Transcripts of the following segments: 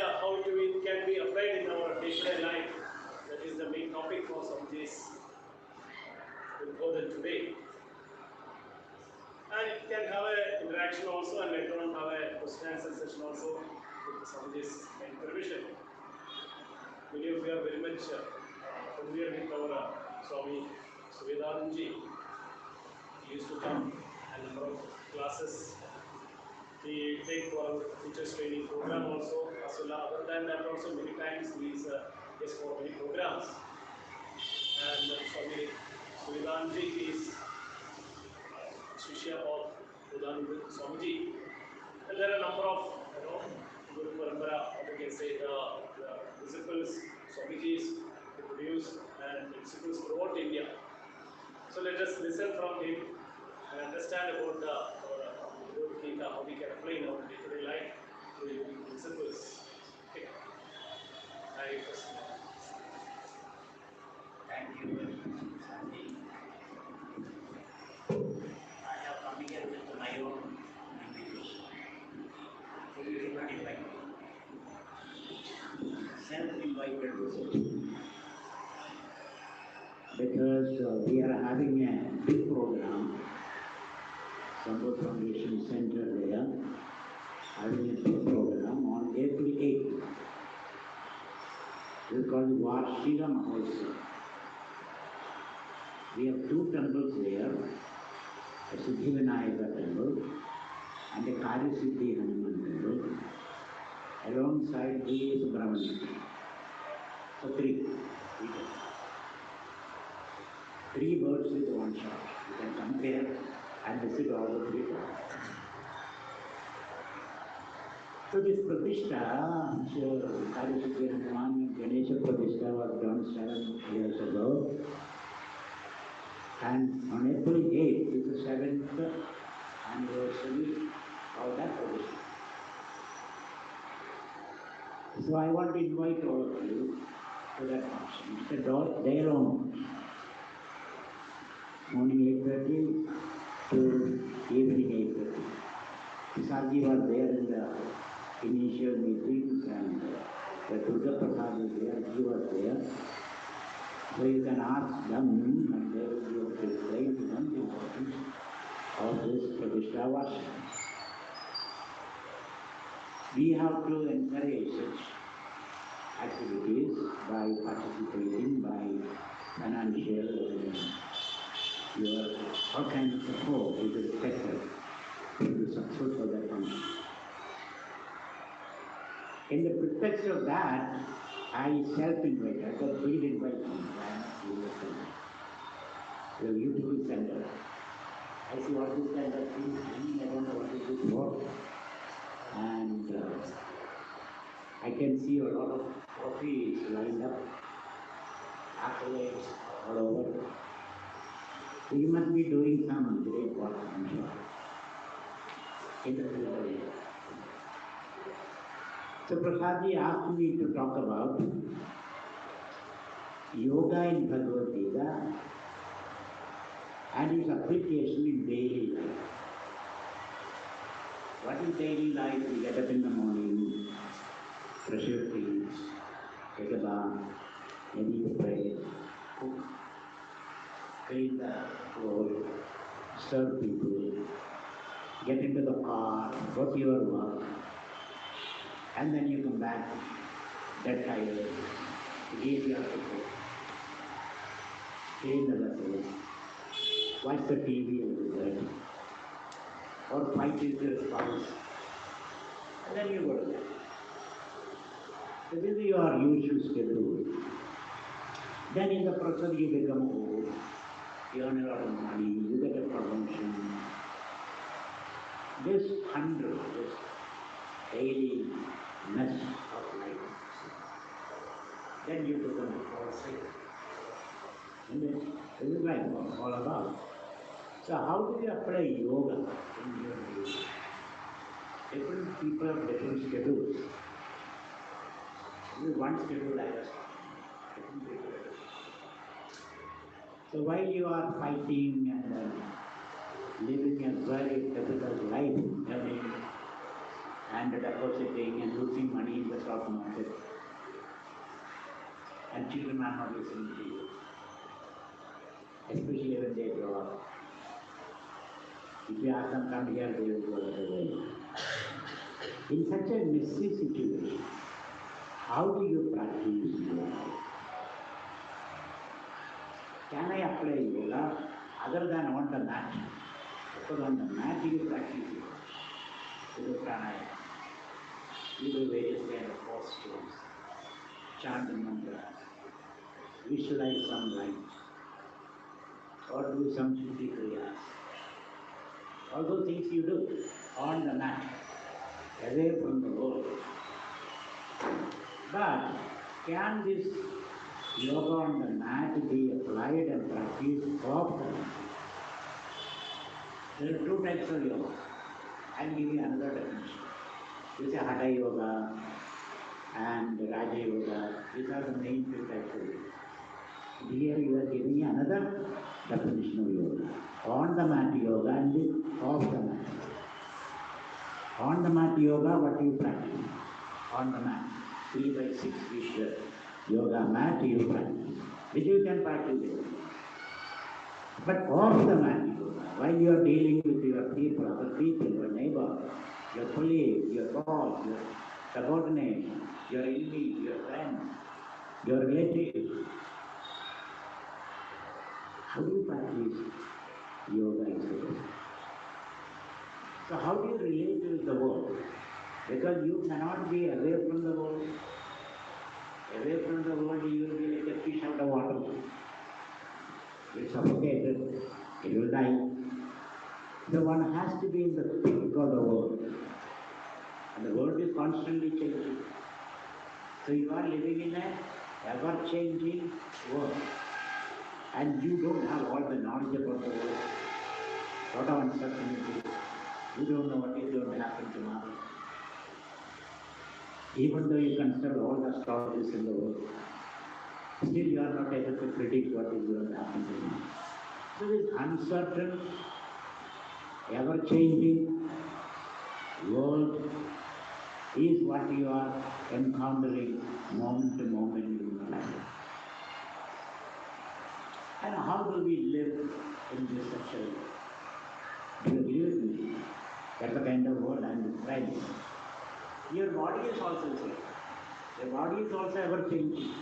it can be applied in our day-to-day life. That is the main topic for Swamiji's Bodhananda today. And it can have an interaction also, and later on have a question and answer session also with Swamiji's main permission. Many of you are very much familiar with our Swami Bodhananda. He used to come a number of classes. He take for our teachers training program also, as well as other than that also many times he is guest for many programs. And Swami Bodhananda is Shishya of Bodhananda Swamiji. And there are a number of Guru Parampara, or we can say the disciples Swamijis produce and disciples throughout India. So let us listen from him and understand about the Gita, how we can apply in our day-to-day life to the principles. Okay. Thank you, Swami. I have come here with my own invitation. So you did not invite me. Self-invited visit. Because we are having a big program. Sambodh Foundation Center there, having a big program on April 8th. It's called Varshika Mahotsav. We have two temples there, a Siddhivinayaka temple and a Karyasiddhi Hanuman temple, alongside the Subramanya. So three birds with one shot. You can compare and visit all the three temples. So this Pratishtha, which Karyasiddhi Hanuman and Ganesha Pratishtha was done 7 years ago. And on April 8th is the 7th anniversary of that Pratishtha. So I want to invite all of you to that function. It's a day-long morning 8:30 to evening 8:30. Sarji was there in the initial meetings and the Durga Prasad was there, he was there. So you can ask them and they will be able to explain to them the importance of this Pratishtha Varshika. We have to encourage such activities by participating, by financial, all kinds of support which is expected to be successful for that function. In the pretext of that, I self-invited, but please invite me to the beautiful center. I see all this kind of things, I don't know what is it for. And I can see a lot of coffee lined up, accolades all over. So you must be doing some great work, I'm sure, in the future. So Prasadji asked me to talk about yoga in Bhagavad Gita and its application in daily life. What is daily life? We get up in the morning, brush your teeth, take a bath, maybe you pray, cook, clean the floor, serve people, get into the car, go to your work, and then you come back, that tired, eat your food, clean the vessels, watch the TV a little bit, or fight with your spouse, and then you go to bed. So this is your usual schedule. Then in the process you become old, you earn a lot of money, you get a promotion. This daily mess of life. Then you become all sick. And this is life all about. So how do you apply yoga in your life? Different people have different schedules. This is one schedule I was different people. So while you are fighting and living a very difficult life, and depositing and losing money in the stock market. And children are not listening to you, especially when they grow up. If you ask them come here, they will go the other way. In such a messy situation, how do you practice yoga? Can I apply yoga other than on the mat? Because on the mat you practice yoga. You do pranayama, you do various kind of postures, chant the mantra, visualize some light, or do some shuddhi kriyas. All those things you do on the mat, away from the world. But can this yoga on the mat be applied and practiced off the mat? There are two types of yoga. I will give you another definition. This is Hatha Yoga and Raja Yoga. These are the main two types of yoga. Here you are giving me another definition of yoga. On the mat yoga and off the mat. On the mat yoga, what you practice? On the mat, 3 by 6 feet yoga mat you practice, which you can practice it. But off the mat yoga, while you are dealing with your people, other people, your neighbor, your colleague, your boss, your subordinate, your enemy, your friend, your relative, how do you practice yoga itself? So how do you relate with the world? Because you cannot be away from the world. Away from the world, you will be like a fish out of water. It's suffocated, it will die. So one has to be in the thick of the world. And the world is constantly changing. So you are living in an ever-changing world. And you don't have all the knowledge about the world. What are uncertainties? You don't know what is going to happen tomorrow. Even though you consider all the astrologers in the world, still you are not able to predict what is going to happen tomorrow. So this uncertain, ever-changing world is what you are encountering moment to moment in your life. And how do we live in this such a world? Do you agree with me? That's the kind of world I am describing. Your body is also the same. Your body is also ever changing.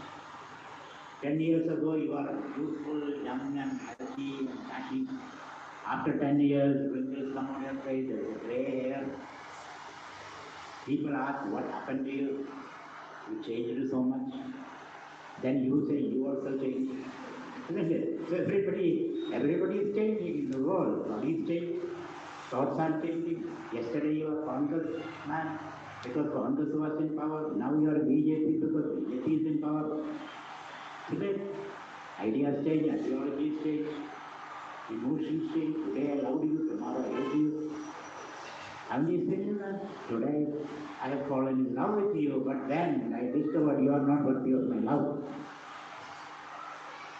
10 years ago you are youthful, young and healthy and happy. After 10 years, wrinkles come on your face, there is grey hair. People ask, what happened to you? You changed so much. Then you say, you also changed. Isn't it? So everybody is changing in the world. Body is changing. Thoughts are changing. Yesterday you were Congress man because Congress was in power. Now you are BJP because BJP is in power. Today, ideas change, ideologies change, emotions change. Today I love you, tomorrow I hate you. Haven't you seen that? Today I have fallen in love with you, but then I discovered you are not worthy of my love.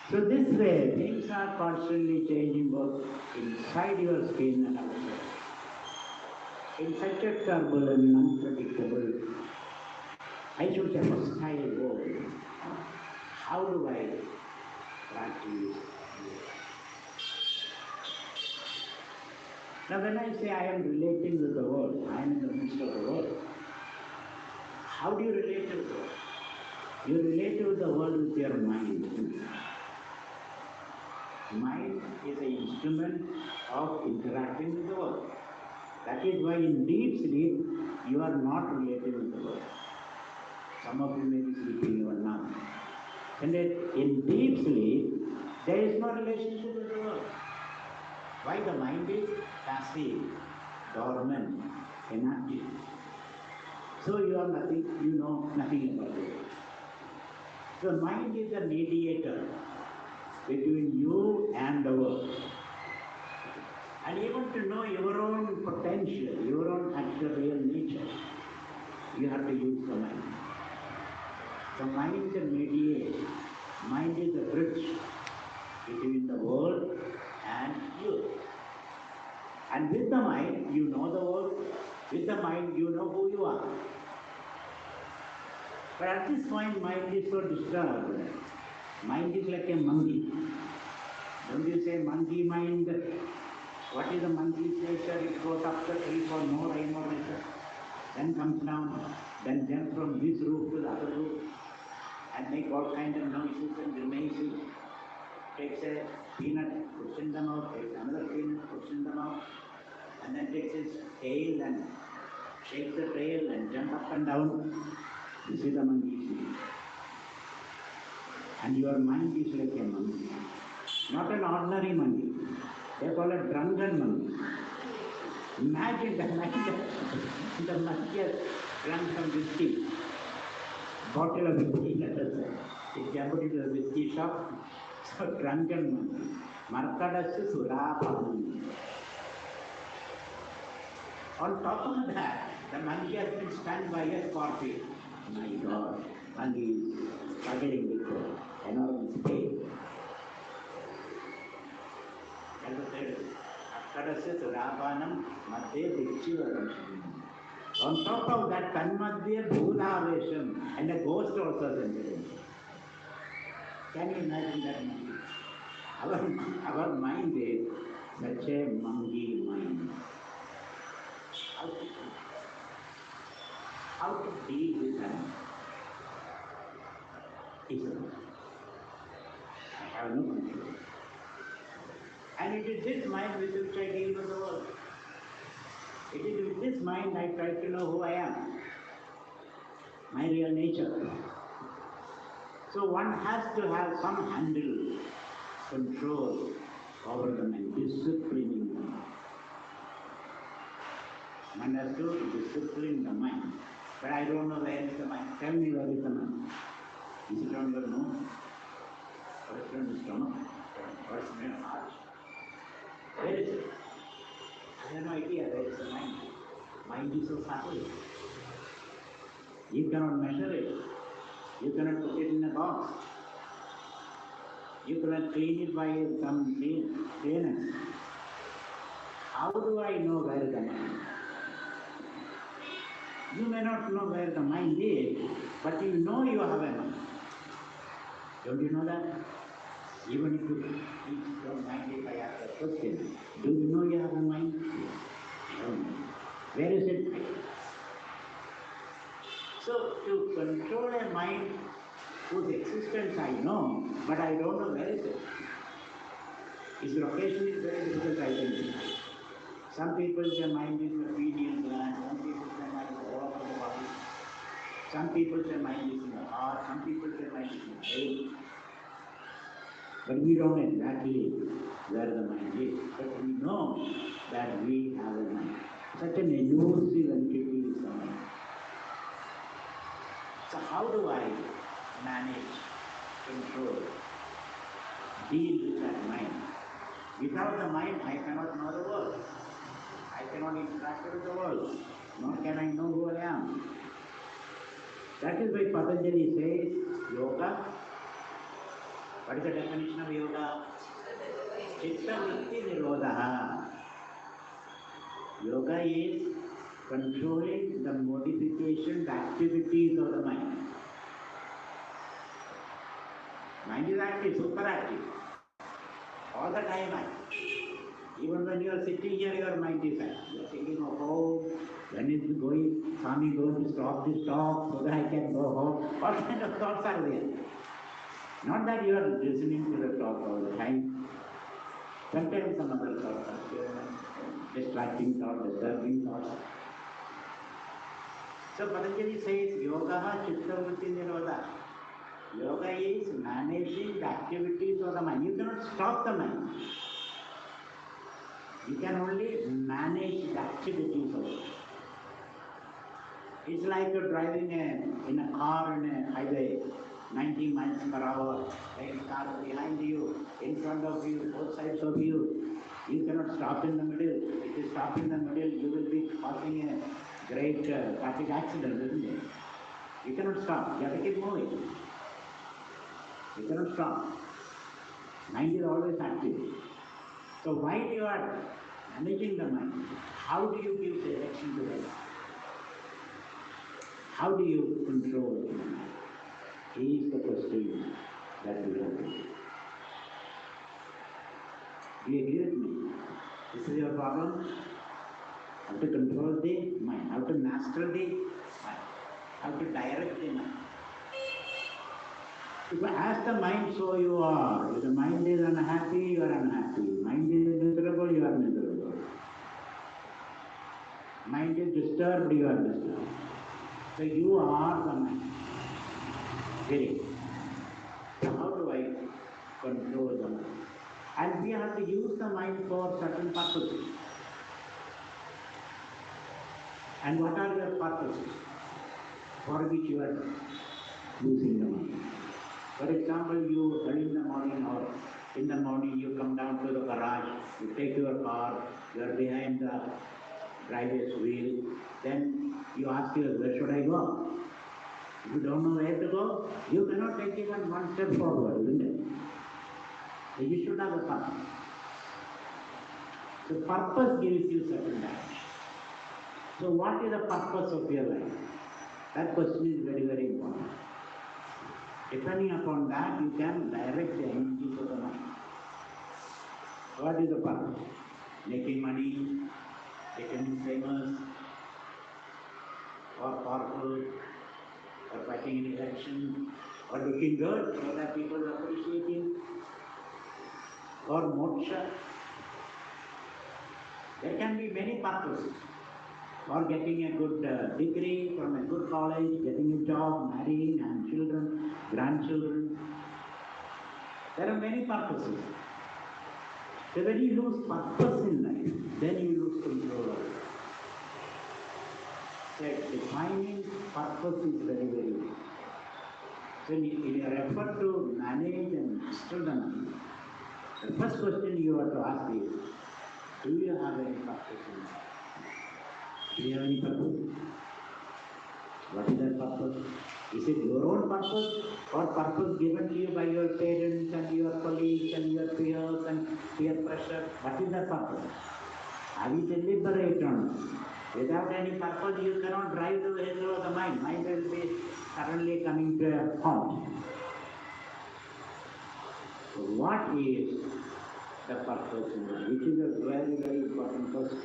So this way, things are constantly changing both inside your skin and outside. In such a turbulent, unpredictable, I should say hostile world, how do I practice yoga? Now when I say I am relating with the world, I am in the midst of the world. How do you relate to the world? You relate to the world with your mind. Mind is an instrument of interacting with the world. That is why in deep sleep, you are not related with the world. Some of you may be sleeping even now. And in deep sleep, there is no relationship with the world. Why? The mind is passive, dormant, inactive. So you are nothing, you know nothing about it. The mind is a mediator between you and the world. And even to know your own potential, your own actual real nature, you have to use the mind. The mind can mediate. Mind is a bridge between the world and you. And with the mind, you know the world, With the mind, you know who you are. But at this point, mind is so disturbed. Mind is like a monkey. Don't you say monkey mind? What is the monkey's nature? It goes up the tree for more nature. Then comes down, then jumps from this roof to the other roof, and make all kinds of noises and grimaces. Takes a peanut, puts in the mouth, takes another peanut, puts in the mouth, and then takes his tail and shakes the tail and jumps up and down. This is the monkey's nature. And your mind is like a monkey. Not an ordinary monkey. They call it drunken monkey. Imagine the monkey has drunk some whiskey. Bottle of whiskey, let us say. It jumped into the whiskey shop. So drunken monkey. Markadasya surapam. On top of that, the monkey has been stung by a scorpion. My God, monkey is struggling with enormous pain. And the third is, Markadasya surapanam madhye dikshivaram. On top of that, Tanmadhya Bhulavesham, and a ghost also is entered. Can you imagine that monkey? Our mind is such a monkey mind. How to deal with that? I have no control. And it is this mind with which I deal with the world. It is with this mind I try to know who I am, my real nature. So one has to have some handle, control over the mind, disciplining the mind. One has to discipline the mind. But I don't know where is the mind. Tell me where is the mind. Is it on your nose? Or is it on your stomach? Or is it on your heart? Where is it? I have no idea where is the mind. Mind is so subtle. You cannot measure it. You cannot put it in a box. You cannot clean it by some cleaners. How do I know where is the mind? You may not know where the mind is, but you know you have a mind. Don't you know that? Even if you don't mind if I ask a question, do you know you have a mind? No. Where is it? So to control a mind whose existence I know, but I don't know where is it. Its location is very difficult to identify. Some people say mind is the pineal gland, some people say mind is all over the body. Some people say mind is in the heart, some people say mind is in the brain. But we don't know exactly where the mind is. But we know that we have a mind. Such an elusive entity is the mind. So how do I manage, control, deal with that mind? Without the mind, I cannot know the world. I cannot interact with the world. Nor can I know who I am. That is why Patanjali says, yoga. What is the definition of yoga? Chitta vritti nirodha. Yoga is controlling the modification, the activities of the mind. Mind is active, super active. All the time active. Even when you are sitting here, your mind is active. You are thinking of home, when is Swami going to stop this talk so that I can go home. What kind of thoughts are there? Not that you are listening to the talk all the time. Sometimes some other thoughts are there, distracting thoughts, disturbing thoughts. So Patanjali says, yoga chitta vritti nirodha. Yoga is managing the activities of the mind. You cannot stop the mind. You can only manage the activities of it. It's like you're driving in a car on a highway, 90 miles per hour, a car behind you, in front of you, both sides of you. You cannot stop in the middle. If you stop in the middle, you will be causing a great traffic accident, isn't it? You cannot stop. You have to keep moving. You cannot stop. Mind is always active. So while you are managing the mind, How do you give direction to the mind? How do you control the mind? Is the question that we have to do. Do you agree with me? This is your problem. How to control the mind, how to master the mind, how to direct the mind. If you ask the mind, so you are. If the mind is unhappy, you are unhappy. Mind is miserable, you are miserable. Mind is disturbed, you are disturbed. So you are the mind. Very. So how do I control the mind? And we have to use the mind for certain purposes. And what are your purposes for which you are using the mind? For example, you early in the morning or in the morning you come down to the garage, you take your car, you are behind the driver's wheel, then you ask yourself, where should I go? If you don't know where to go, you cannot take even one step forward, isn't it? So you should have a purpose. So purpose gives you certain direction. So what is the purpose of your life? That question is very, very important. Depending upon that, you can direct the energies of the mind. What is the purpose? Making money, becoming famous, or powerful, or fighting an election, or looking good so that people appreciate you, or moksha. There can be many purposes. Or getting a good degree from a good college, getting a job, marrying, and children, grandchildren. There are many purposes. So when you lose purpose in life, then you lose control of it. So defining purpose is very, very important. So in your effort to manage and master the mind, the first question you have to ask is, do you have any purpose in life? Do you have any purpose? What is that purpose? Is it your own purpose or purpose given to you by your parents and your colleagues and your peers and peer pressure? What is that purpose? Are you deliberate on it? Without any purpose, you cannot drive the vehicle of the mind. Mind will be suddenly coming to a halt. So what is the purpose in life? Which is a very, very important question.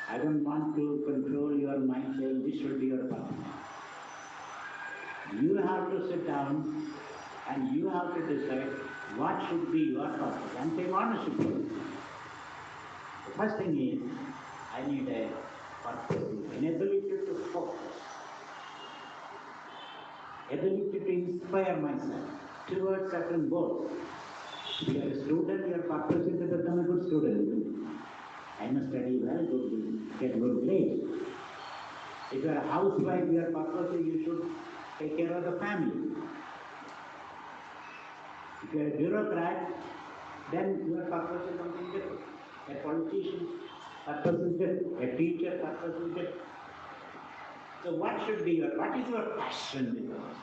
I don't want to control your mind saying this should be your purpose. You have to sit down and you have to decide what should be your purpose and take ownership of it. The first thing is, I need a purpose, an ability to focus, ability to inspire myself towards certain goals. If you are a student, your purpose is to become a good student. I must study well, get good grades. If you are a housewife, your purpose is you should take care of the family. If you are a bureaucrat, then your purpose is something different. A politician's purpose is different. A teacher's purpose is different. So what is your passion in life?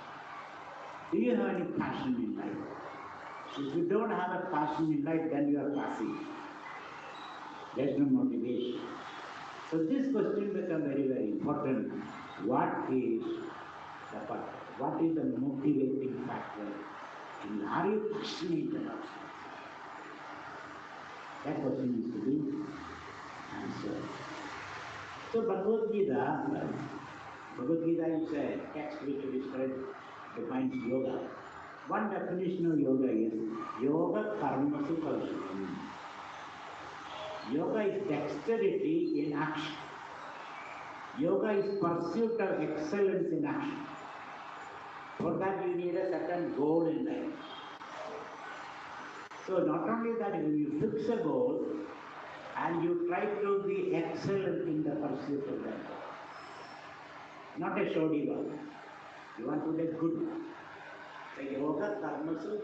Do you have any passion in life? If you don't have a passion in life, then you are passive. There's no motivation. So this question becomes very, very important. What is the purpose? What is the motivating factor? And are you passionate about it? That question needs to be answered. So Bhagavad Gita is a text which defines yoga. One definition of yoga is yoga karmasu kaushal. Yoga is dexterity in action. Yoga is pursuit of excellence in action. For that you need a certain goal in life. So not only that, you fix a goal and you try to be excellent in the pursuit of that goal. Not a shoddy goal. You want to be a good one. So yoga karmasu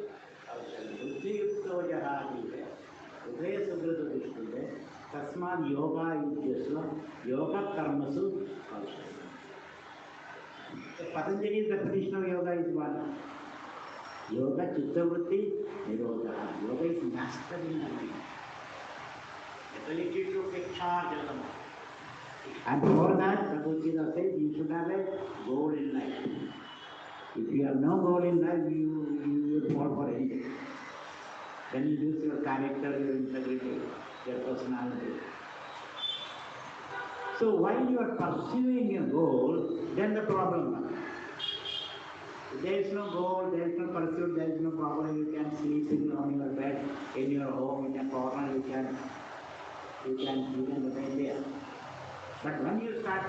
kaushal. Buddhi yukto jahadi. Udaya sugrata vishnude. Tasmad yoga yujyasva. Yoga karmasu kaushal. So Patanjali's definition of yoga is what? Yoga chittavritti nirodha. Yoga is mastering the mind. Ability to take charge of the mind. And for that, Bhagavad Gita says you should have a goal in life. If you have no goal in life, you will fall for anything. Then you lose your character, your integrity, your personality. So while you are pursuing a goal, then the problem comes. If there is no goal, there is no pursuit, there is no problem. You can sleep on your bed, in your home, in a corner, you can remain there. But when you start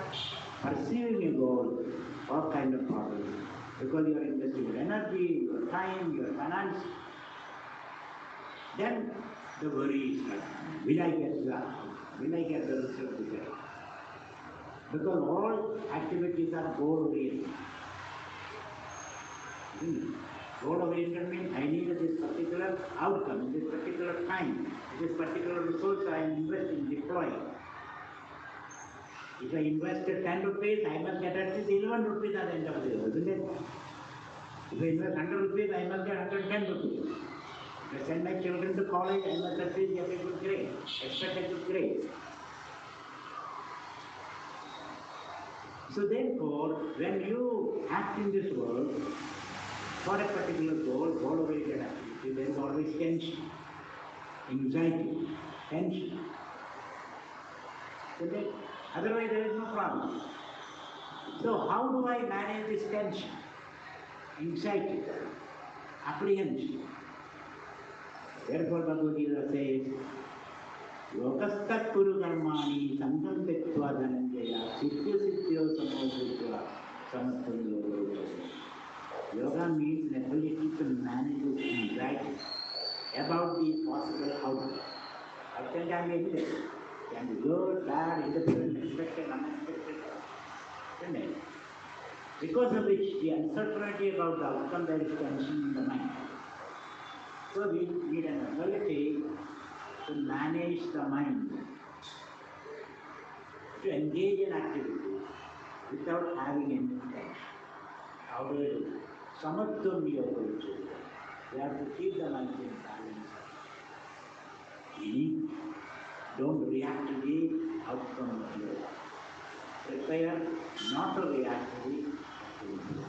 pursuing a goal, all kind of problems, because you are investing your energy, your time, your finance, then the worry starts. Will I get the outcome? Will I get the result today? Because all activities are goal-oriented. Goal-oriented means I need this particular outcome, in this particular time, this particular resource I am investing, deploying. If I invested 10 rupees, I must get at least 11 rupees at the end of the year, isn't it? If I invest 100 rupees, I must get 110 rupees. If I send my children to college, I must at least get a good grade, expect a good grade. So therefore, when you act in this world for a particular goal, goal-oriented activity, there is always tension, anxiety, tension. Otherwise, there is no problem. So how do I manage this tension, anxiety, apprehension? Therefore, Bhagavad Gita says, Yogastat kuru karmani sangam tektva dhananjaya siddhyo samodhutva samattam yoga. Yoga means the ability to manage this anxiety about the possible outcome. Outcome can be anything. Can be good, bad, indifferent, expected, unexpected. Isn't it? Because of which the uncertainty about the outcome, there is tension in the mind. So we need an ability to manage the mind, to engage in activity without having any tension. How do we do it? Samatvam yoga. We have to keep the mind in balance. Meaning, don't react to the outcome of your life. Prepare not to react to the activity.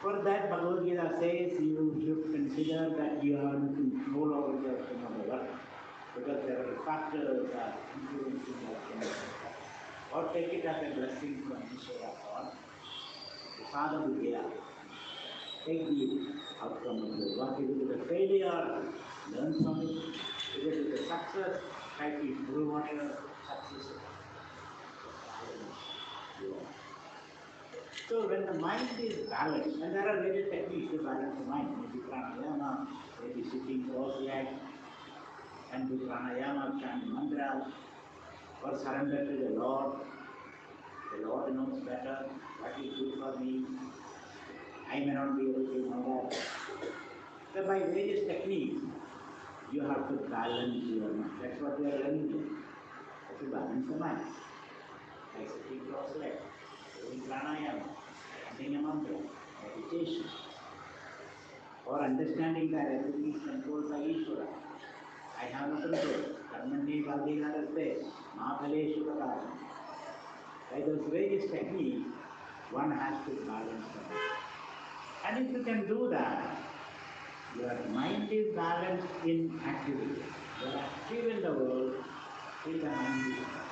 For that, Bhagavad Gita says you should consider that you are in control over the outcome of the work, because there are factors that influencing the outcome of the work. Or take it as a blessing from Ishvara God, the Father Vidya. Take the outcome of the work. If it is a failure, learn from it. If it is a success, try to improve on your success. So when the mind is balanced, and there are various techniques to balance the mind, maybe pranayama, maybe sitting cross-legged, and do pranayama, chanting mantras, or surrender to the Lord. The Lord knows better what is good for me. I may not be able to know that. So by various techniques, you have to balance your mind. That's what we are learning here. To balance the mind. Like sitting cross-legged, doing pranayama, chanting a mantra, meditation, or understanding that everything is controlled by Ishvara. I have no control. Karmani Valdinaraste, Mahaleshu Karan. By those various techniques, one has to balance the mind. And if you can do that, your mind is balanced in activity. You are active in the world, till the mind is balanced.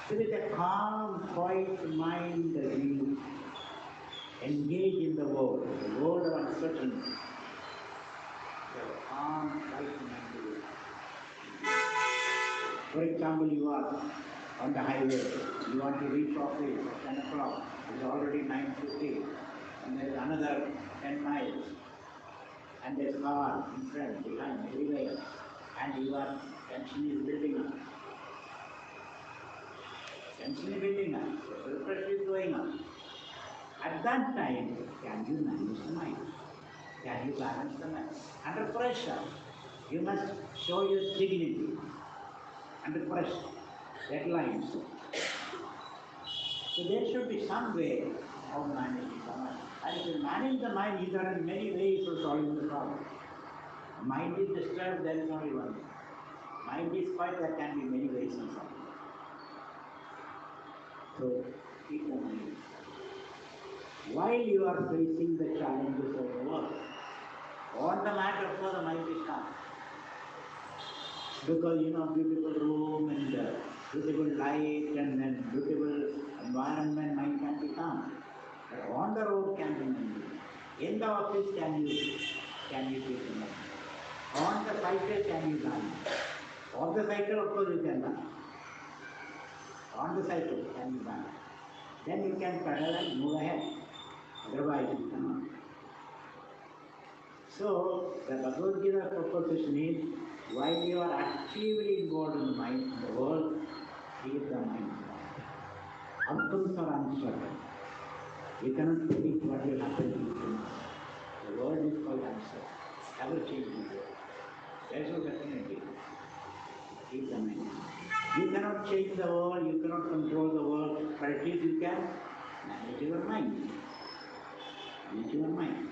So with a calm, quiet mind, we engage in the world of uncertainty. You have a calm, quiet mind. For example, you are on the highway, you want to reach office at 10 o'clock, it's already 9:50, and there is another 10 miles, and there's a car in front, behind, everywhere, and your tension is building up. Tension is building up, the blood pressure is going up. At that time, can you manage the mind? Can you balance the mind? Under pressure, you must show your dignity. Under pressure, deadlines. So there should be some way of managing the mind. And if you manage the mind, there are many ways of solving the problem. Mind is disturbed, there is only one way. Mind is quiet, there can be many ways of solving. So keep the mind. While you are facing the challenges of the world, on the mat of the mind is calm. Because beautiful room and beautiful light and then beautiful environment, mind can be calm. But on the road can be mind. In the office can you take the mind. On the cycle can you run. On the cycle of course you can run. On the cycle can you run. Then you can pedal and move ahead. Otherwise you cannot. So the Bhagavad Gita proposition is while you are actively involved in the world, keep the mind. Outcomes are uncertain. You cannot predict what will happen tomorrow. The world is quite uncertain. Ever changing world. There is no certainty. Keep the mind. You cannot change the world, you cannot control the world, but at least you can manage your mind. Manage your mind.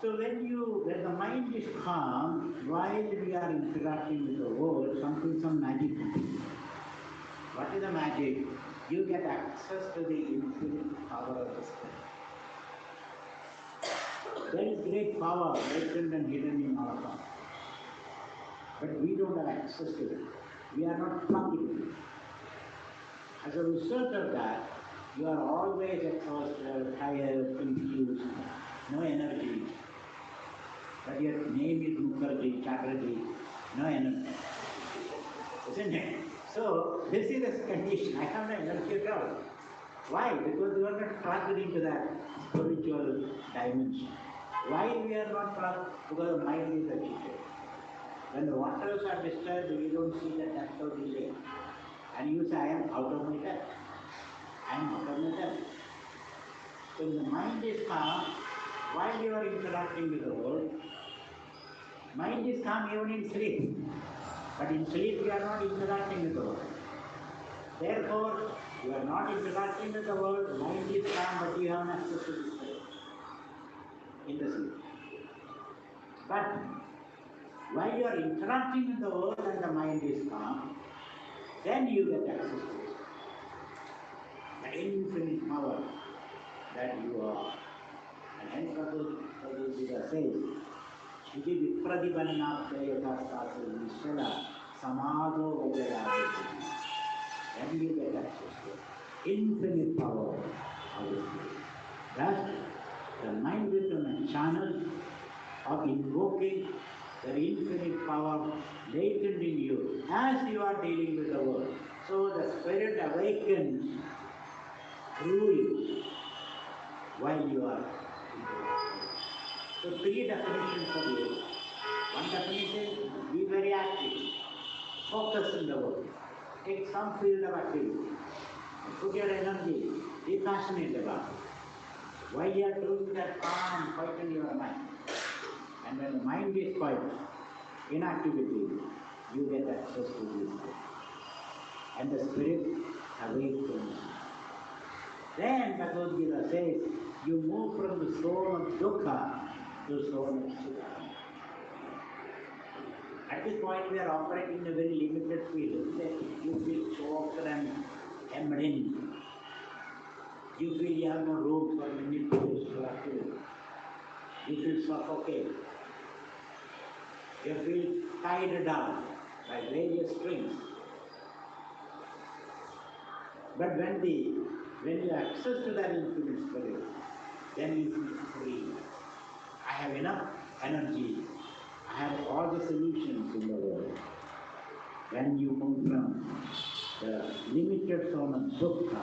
So when the mind is calm, while we are interacting with the world, some magic happens. What is the magic? You get access to the infinite power of the spirit. There is great power latent and hidden in all of us. But we don't have access to it. We are not plugged into it. As a result of that, you are always exhausted, tired, confused, no energy. But your name is Mukherjee, Chatterjee, no energy. Isn't it? So, this is a condition. I have no energy at all. Why? Because you are not plugged into that spiritual dimension. Why we are not plugged? Because the mind is agitated. When the waters are disturbed, you don't see the depth of the lake. And you say, I am out of my depth. I am out of my depth. So the mind is calm while you are interacting with the world. Mind is calm even in sleep. But in sleep you are not interacting with the world. Therefore, you are not interacting with the world, mind is calm, but you have access to the spirit in the sleep. But while you are interacting with the world and the mind is calm, then you get access to it. The infinite power that you are. And hence Bhagavad Gita says, Iti Vipradipannapyayatastasa Vishwala Samadho Vajayadati. Then you get access to infinite power of the spirit. Thus, the mind becomes a channel of invoking the infinite power latent in you as you are dealing with the world. So the spirit awakens through you while you are in the world. So three definitions for you. One definition, be very active, focus in the world. Take some field of activity. Put your energy, be passionate about it. While you are doing that, calm, quieten your mind. And when the mind is quiet, inactivity, you get access to this. And the spirit awakens. Then Bhagavad Gita says, you move from the zone of dukkha to the zone of sukha. At this point, we are operating in a very limited field. You feel choked and hemmed in. You feel you have no room for manipulation or activity. You feel suffocated. You feel tied down by various strings. But when you access to that infinite spirit, then you feel free. I have enough energy. I have all the solutions in the world. When you move from the limited zone of dukkha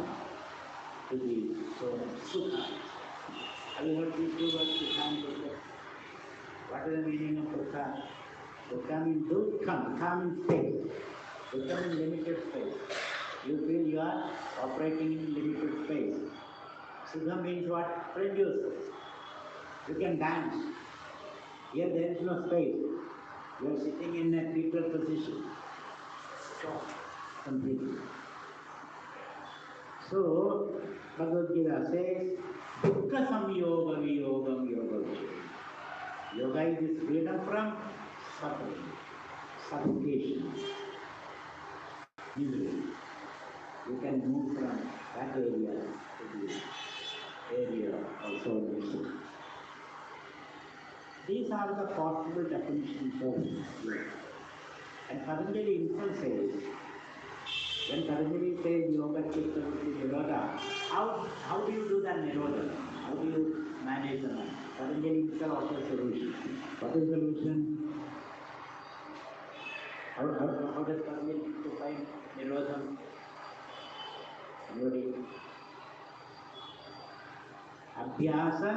to the zone of sukha. Have you heard these two words, sukha and dukkha? What is the meaning of dukkha? Dukkha means dukkha, dukkha means space. Dukkha means limited space. You feel you are operating in limited space. Sukha means what? Produce. You can dance. Here there is no space. You are sitting in a fetal position. So, completely. So, Bhagavad Gita says, Dukkha samyoga viyogam yoga viccheti. Yoga is this freedom from suffering, suffocation, misery. You can move from that area to this area also also. These are the possible definitions of yoga. And Patanjali himself says, when Patanjali says yoga chitta nirodha, how do you do that nirodha? How do you manage the mind? Patanjali himself offers a solution. What is the solution? How does Patanjali define nirodha? Anybody? Abhyasa,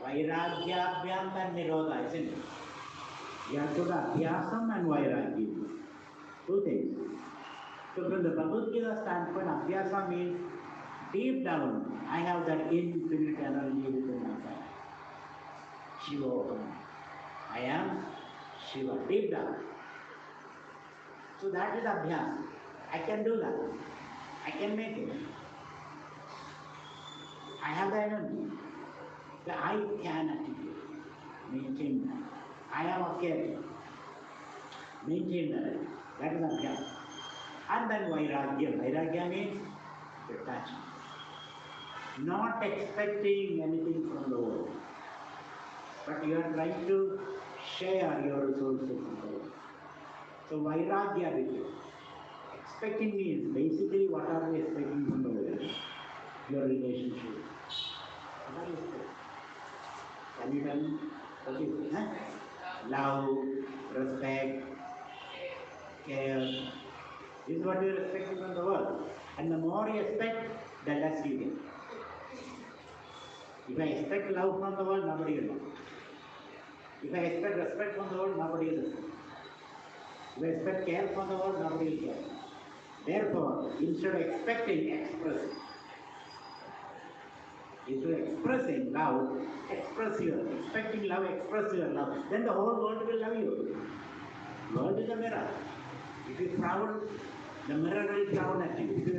Vairagyabhyam and Nirodha, isn't it? You have to do Abhyasam and Vairagya. Two things. So from the Bhagavad Gita standpoint, Abhyasa means deep down, I have that infinite energy within myself. Shiva. I am Shiva, deep down. So that is Abhyasa. I can do that. I can make it. I have the energy. The I can attitude. Maintain that. I am okay. Maintain that. That is Abhyasa. And then Vairagya. Vairagya means detachment. Not expecting anything from the world. But you are trying to share your resources with the world. So Vairagya with you. Expecting means basically what are we expecting from the world? Your relationship. What is it? Can you tell me? What is it? Huh? Love, respect, care. This is what you are expecting from the world. And the more you expect, the less you get. If I expect love from the world, nobody will love. If I expect respect from the world, nobody will respect. If I expect care from the world, nobody will care. Therefore, instead of expecting, express it. Instead of expressing love, express your love. Expecting love, express your love. Then the whole world will love you. The world is a mirror. If you frown, the mirror will frown at you. If you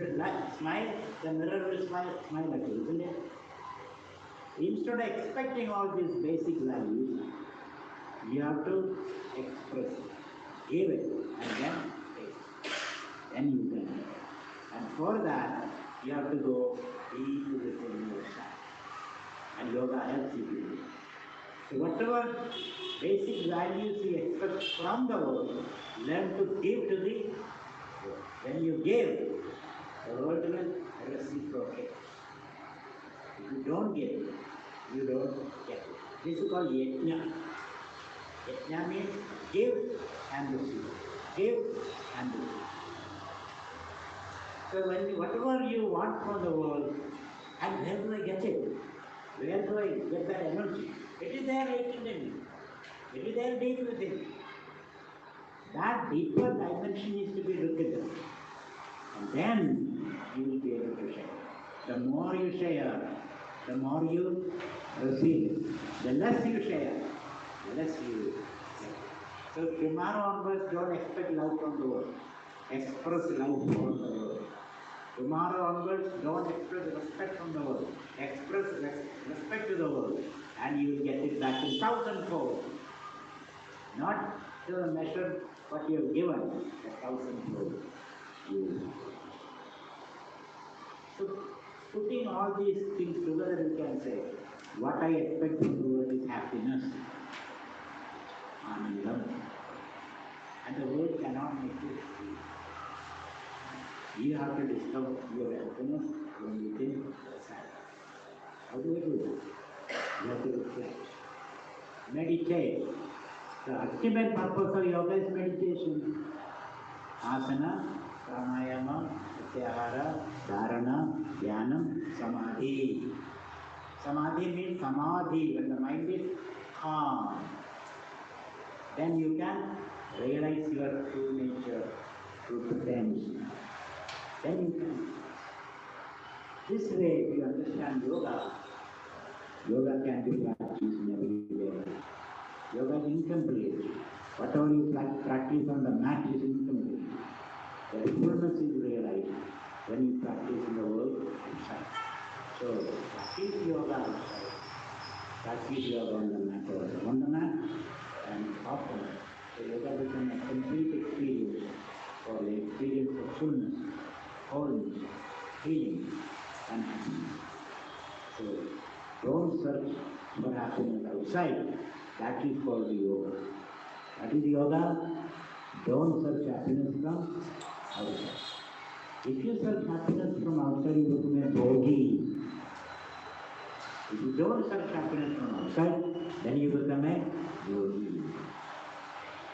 smile, the mirror will smile at you, isn't it? Instead of expecting all these basic values, you have to express it, give it, and then take it. Then you can. And for that, you have to go deep within yourself. And yoga helps you to do it. So whatever basic values you expect from the world, learn to give to the world. When you give, the world will reciprocate. If you don't give, you don't get it. This is called yajna. Yajna means give and receive. Give and receive. So whatever you want from the world, and where do I get it? Where do I get that energy? It is there right in me. It is there deep within me. That deeper dimension is to be looked at. And then you will be able to share. The more you share, the more you receive. The less you share, the less you get. So tomorrow onwards, don't expect love from the world. Express love from the world. Tomorrow onwards, don't express respect from the world. Express respect to the world, and you will get it back in thousandfold. Not to the measure what you have given, a thousandfold. So, putting all these things together, you can say, what I expect from the world is happiness, anandam, and the world cannot make you happy. You have to discover your happiness from within yourself. How do we do that? You have to reflect. Meditate. The ultimate purpose of yoga is meditation. Asana, pranayama, pratyahara, dharana, dhyanam, samadhi. Samadhi means samadhi, when the mind is calm. Then you can realize your true nature, true potential. Then you can. This way, if you understand yoga, yoga can be practiced in every day. Yoga is incomplete. Whatever you practice on the mat is incomplete. The fullness is realized when you practice in the world outside. So, practice yoga outside. Practice yoga on the mat also. On the mat and often. So, yoga becomes a complete experience for the experience of fullness, wholeness, healing, and happiness. So don't search for happiness outside. That is called the yoga. That is yoga. Don't search happiness from outside. If you search happiness from outside, you become a bogey. If you don't search happiness from outside, then you become a yogi.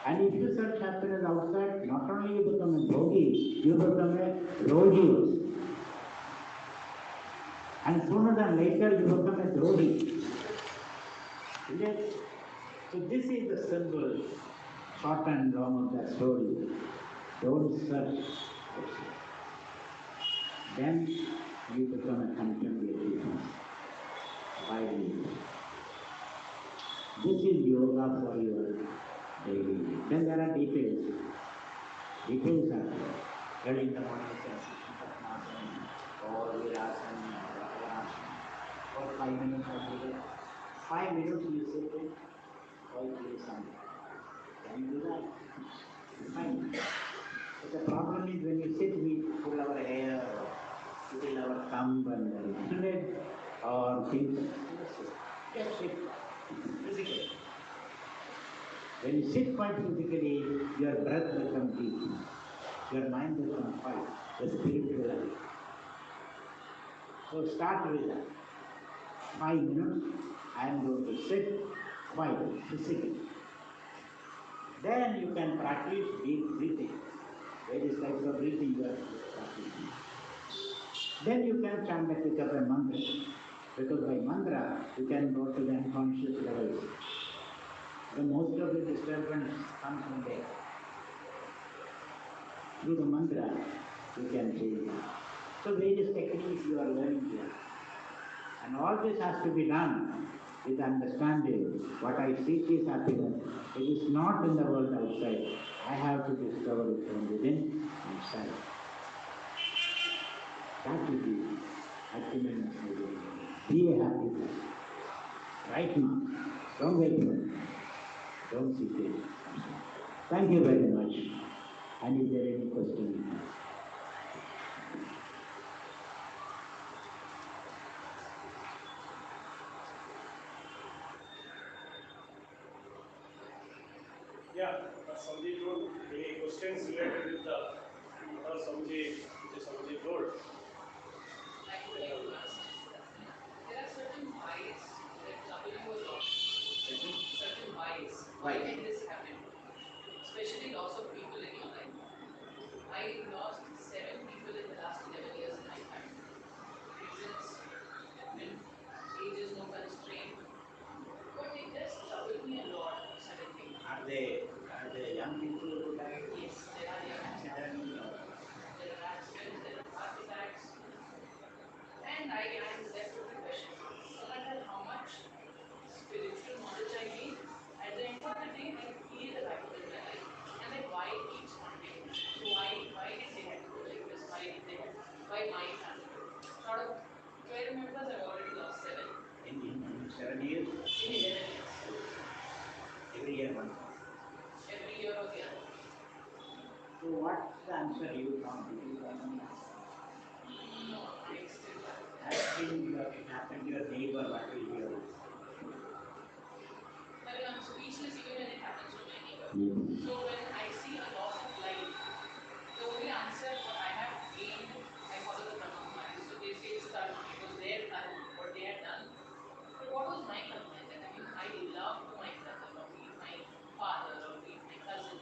And if you search happiness outside, not only you become a bogey, you become a rogi. And sooner than later, you become a drogi. So this is the simple, short and long of that story. Don't search outside. Then you become a contemplative by you. This is yoga for your daily life. Then there are details. Details are there. Early in the morning, or virasana, or 5 minutes of yoga. 5 minutes you sit in, or you do something. Can you do that? Fine. But the problem is when you sit, we pull our hair, or pull our thumb and leg, or things. Just sit physically. When you sit quite physically, your breath becomes deep, your mind becomes quiet, the spiritual life. So start with that. 5 minutes, I am going to sit quiet, physically. Then you can practice deep breathing. Various types of breathing you are practicing. Then you can chant and pick up a mantra. Because by mantra, you can go to the unconscious levels. The most of the disturbance comes from there. Through the mantra, you can change it. So various techniques you are learning here. And all this has to be done with understanding what I seek is happiness. It is not in the world outside. I have to discover it from within myself. That will be happiness. Be a happy person. Right now. Don't wait for it. Don't seek it. Thank you very much. And is there any question? Yeah, Swamiji told many questions related with what Swamiji told. Like what you asked, there are certain whys that trouble you a lot. Certain whys. Why did this happen? Especially loss of people in your life. I lost 7 people in the last 11 years in my family. Reasons different, age is no constraint, but it does trouble me a lot, certain things. Are they young people who died? Yes, there are young people. There are accidents, there are heart attacks. And I am left with the question mark. No matter how much spiritual knowledge I gain, at the end of the day, I feel a vacuum in my life. And like, why it keeps haunting me? So why did they have to go like this? Why my family? Sort of 12 members, I've already lost 7. In 7 years? In 11 years. Every year one. Every year or the other. So what's the answer you found? No, I still have. It happened to your neighbor, what will be your answer? But I'm speechless even when it happens to my neighbor. Mm-hmm. So when I see a loss of life, the only answer what I have gained, I follow the Brahma Kumaris. So they say it's karma. It was their karma, what they had done. But what was my karma in that? I mean, I loved my brother, or be it my father, or be it my cousin.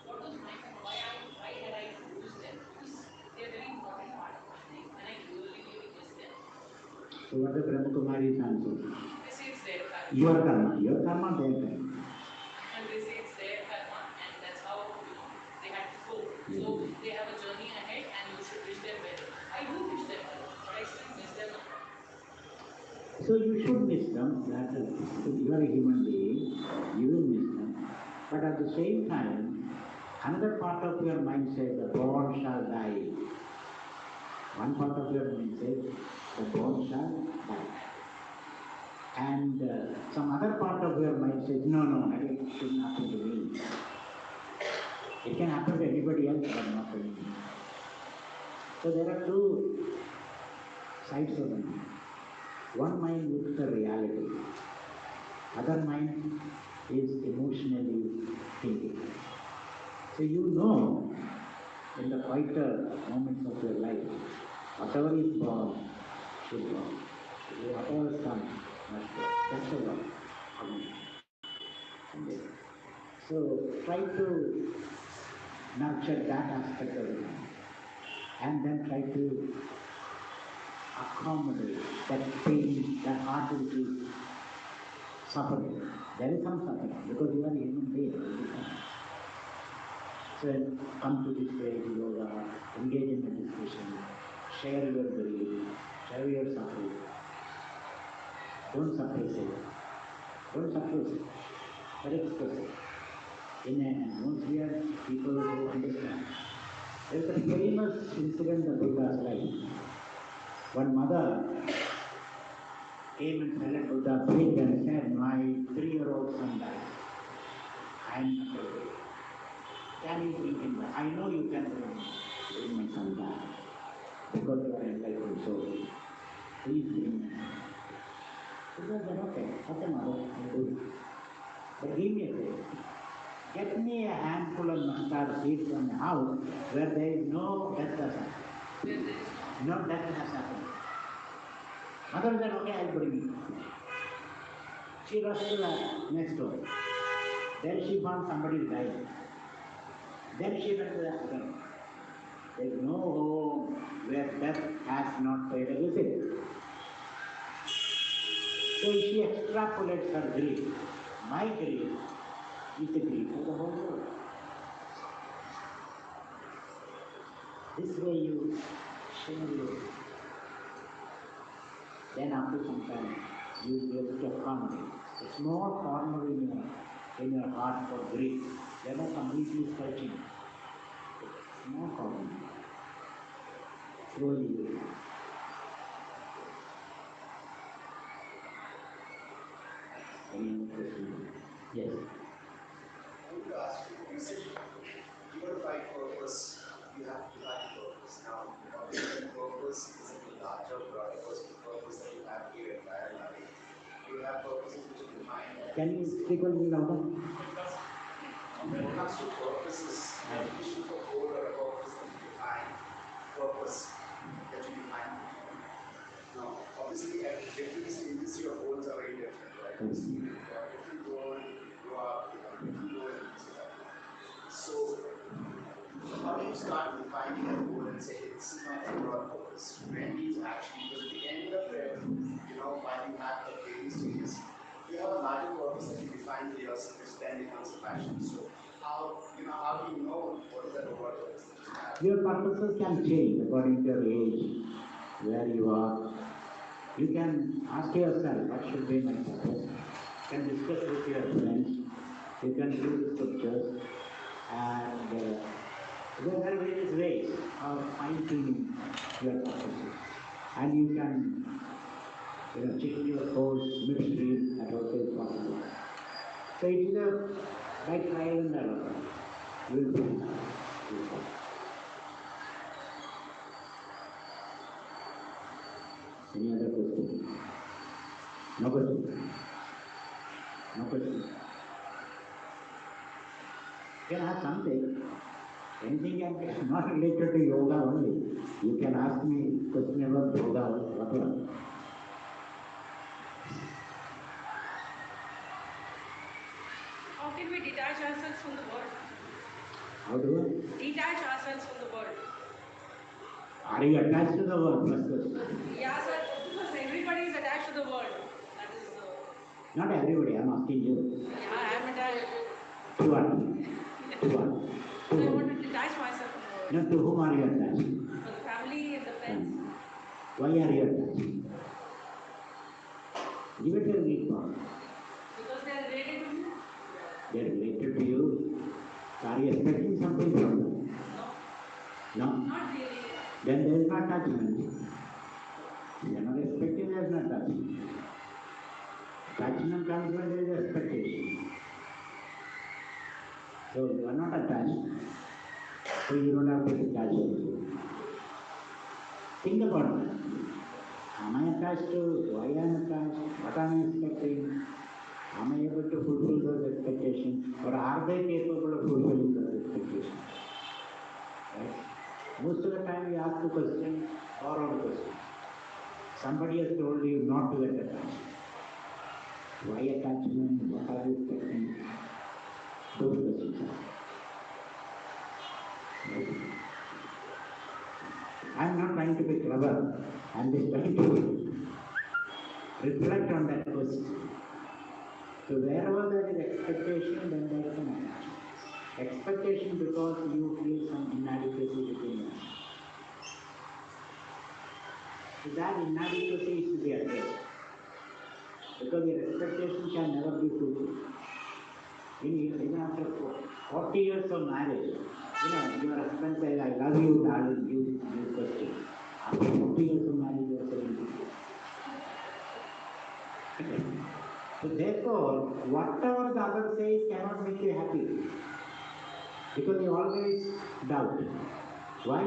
What was my karma? Why had I to lose them? Because they're a very important part of my life, and I really, really miss them. So what the Brahma Kumari's answer? They say it's their karma. Your karma, their karma. And they say it's their karma, and that's how, they had to go. So they have a journey ahead, and you should wish them well. I do wish them well, but I still miss them a lot. So you should miss them, that you are a human being, you will miss them. But at the same time, another part of your mind says the born shall die. One part of your mind says the born shall die. And some other part of your mind says, no, it shouldn't happen to me. It can happen to anybody else, but not to me. So there are two sides of the mind. One mind looks at reality. Other mind is emotionally thinking. So you know, in the quieter moments of your life, whatever is born should born. Whatever comes must go. That's the one. So try to nurture that aspect of the mind, and then try to accommodate that pain, that heart which is suffering. There is some suffering because you are a human being. So come to this stage, yoga, engage in meditation, share your belief, share your suffering. Don't suppress it. Don't suppress it, but express it. In a atmosphere, people who understand. There is a famous incident in Buddha's life. One mother came and fell at Buddha's feet and said, "My 3-year-old son died. I am afraid. Can you bring him back? I know you can bring my son back because you are enlightened soul. Please bring my son." Buddha said, okay, mother, I'll do it. But give me a favor. Get me a handful of mustard seeds from the house where there is no death has happened. No death has happened. Mother said, okay, I'll bring it. She rushed to the next door. There she found somebody dying. Then she went to the other. There is no home where death has not paid a visit. So she extrapolates her grief. My grief is the grief of the whole world. This way you share your. Then after some time, you will be able to accommodate. A small corner in your heart for grief. You are not completely searching. Small corner. Slowly you will. Any other question? Yes. I want to ask you said you want to find purpose, you have to find purpose. Now, obviously, purpose is a larger, broader purpose that you have for your entire life. You have purposes which are defined. Can you speak a little louder? When it comes to purposes, definition for goal or a purpose that you define, purpose that you define. Now, obviously, at different stages, your goals are very different, right? You have a different goal, you grow up, you have a different goal, and things like that. So, how do you start defining a goal and say, hey, this is my overall purpose? When do you actually, because at the end of it, while you have the baby stages, you have a larger purpose that you define for yourself, which then becomes a passion. So, how do you know what is that overall purpose that you have? Your purposes can change according to your age, where you are. You can ask yourself, what should be my purpose? You can discuss with your friends. You can read the scriptures. And there are various ways of fine-tuning your purposes. And you can, change your course midstream, that also is possible. So it is by trial and error. You will find out. Any other question? No question. No question. You can ask something. Anything can be not related to yoga only. You can ask me question about yoga or whatever. How can we detach ourselves from the world? How do I? Detach ourselves from the world. Are you attached to the world? First question. Yeah, sir, because everybody is attached to the world. That is Not everybody, I'm asking you. yeah, I am attached. To what? To what? So I want to detach myself from the world. No, to whom are you attached? For the family and the friends. Why are you attached? Give it a read. Because they are related to me. They are related to you. Are you expecting something from them? No. No? Not really. Then there is no attachment. You are not expecting, there is no attachment. Attachment comes when there is expectation. So you are not attached, so you don't have to be attached. Think about that. Am I attached to why I am attached? What am I expecting? Am I able to fulfill those expectations? Or are they capable of fulfilling those expectations? Right? Most of the time we ask the question, borrowed question. Somebody has told you not to get attached. Why attachment? What are you expecting? Those questions. Right? I'm not trying to be clever. I'm just trying to reflect on that question. So wherever there is expectation, then there is an attachment. Expectation because you feel some inadequacy within you. So that inadequacy is to be addressed. Because your expectation can never be fulfilled. Even after 40 years of marriage, your husband says, I love you, darling, you question. After 40 years of marriage, you are saying, okay. So therefore, whatever the other says cannot make you happy. Because you always doubt. Why?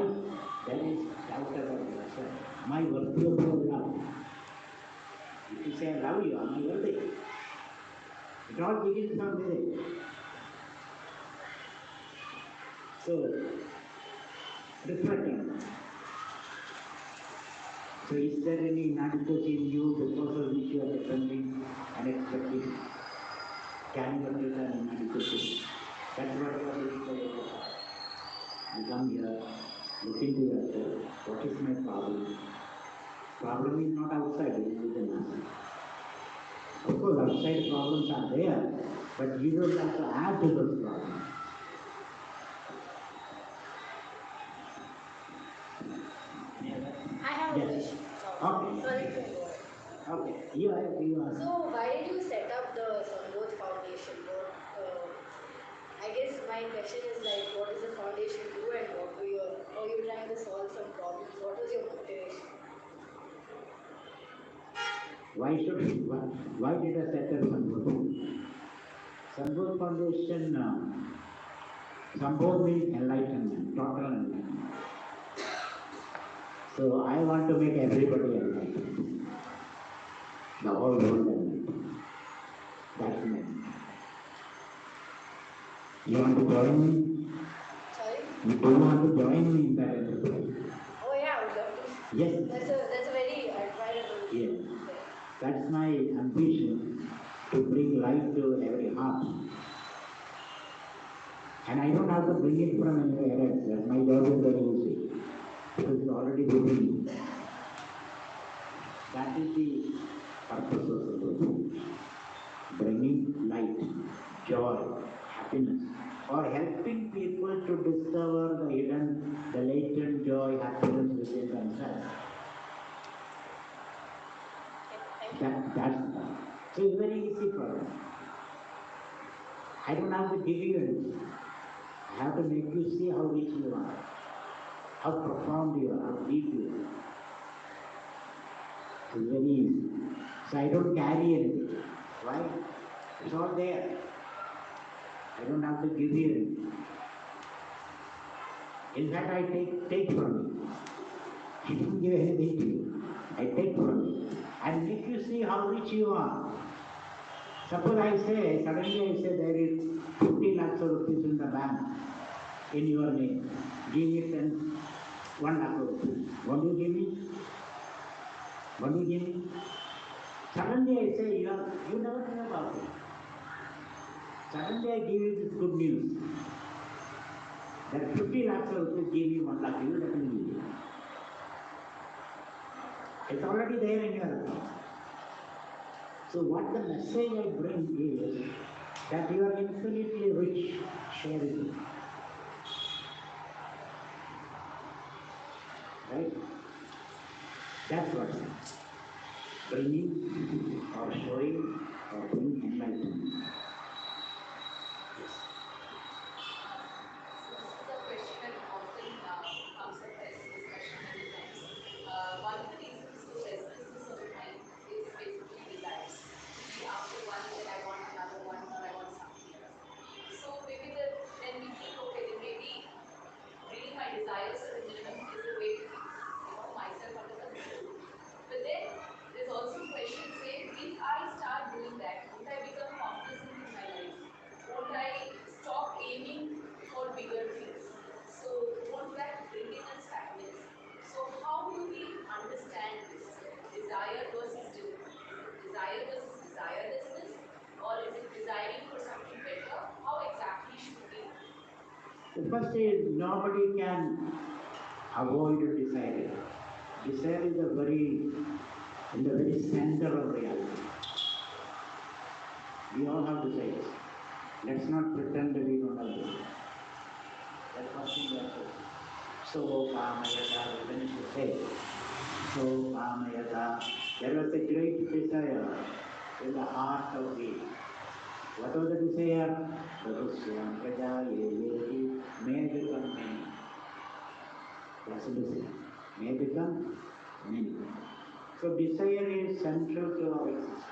There is doubt about yourself. Am I worthy of your love? If you say, I love you, am I worthy? It all begins from there. So, reflect on that. So, is there any inadequacy in you because of which you are depending and expecting? Can you address an inadequacy? That's what you are doing for yourself. You come here, look into yourself. What is my problem? Problem is not outside, it is within us. Of course, outside problems are there, but you don't have to add to those problems. I have a Yes. question. Okay. Sorry to interrupt. Okay, you are. So, why did you set up the Sambodh Foundation? I guess my question is like, what does the foundation do and how you trying to solve some problems? What was your motivation? Why did I set up Sambodh? Sambodh Foundation, Sambodh means enlightenment, total enlightenment. So I want to make everybody enlightened. The whole world enlightened. That's my mission. You want to join me? Sorry? You don't want to join me in that enterprise? Oh yeah, I would love to. Yes. That's a very admirable. Yes. That's my ambition, to bring light to every heart. And I don't have to bring it from anywhere else. That's my job is very easy. Because it's already within me. That is the purpose of the book. Bringing light, joy, happiness, or helping people to discover the hidden, the latent joy, happiness within themselves. That's so it's very easy for them. I don't have to give you anything. I have to make you see how rich you are, how profound you are, how deep you are. It's very easy. So I don't carry anything. Why? It's all there. I don't have to give you anything. In fact, I take from you. I don't give anything to you. I take from you. And make you see how rich you are. Suppose suddenly I say there is 50 lakhs of rupees in the bank in your name. Give me 1 lakh of rupees. Won't you give me? Won't you give me? Suddenly I say, you never knew about it. Suddenly I give you this good news. That 50 lakhs of rupees give me 1 lakh, you will definitely give. It's already there in your account. So what the message I bring is that you are infinitely rich. Share with me. Right? That's what bringing or showing or bringing enlightenment. Yes. This is a question that often comes up as discussion many times. One of the reasons for restlessness of mind is basically desires. Maybe after one, then I want another one or I want something else. So maybe the The first is nobody can avoid desire. Desire is in the very center of reality. We all have desires. Let's not pretend that we don't have desires. That's first thing we have to say. So kamayata, we finish to say. So kamayata. There was a great desire in the heart of Eve. What was the desire? Pradusyam praja yeti may become many. That's the desire. May become many. So desire is central to our existence.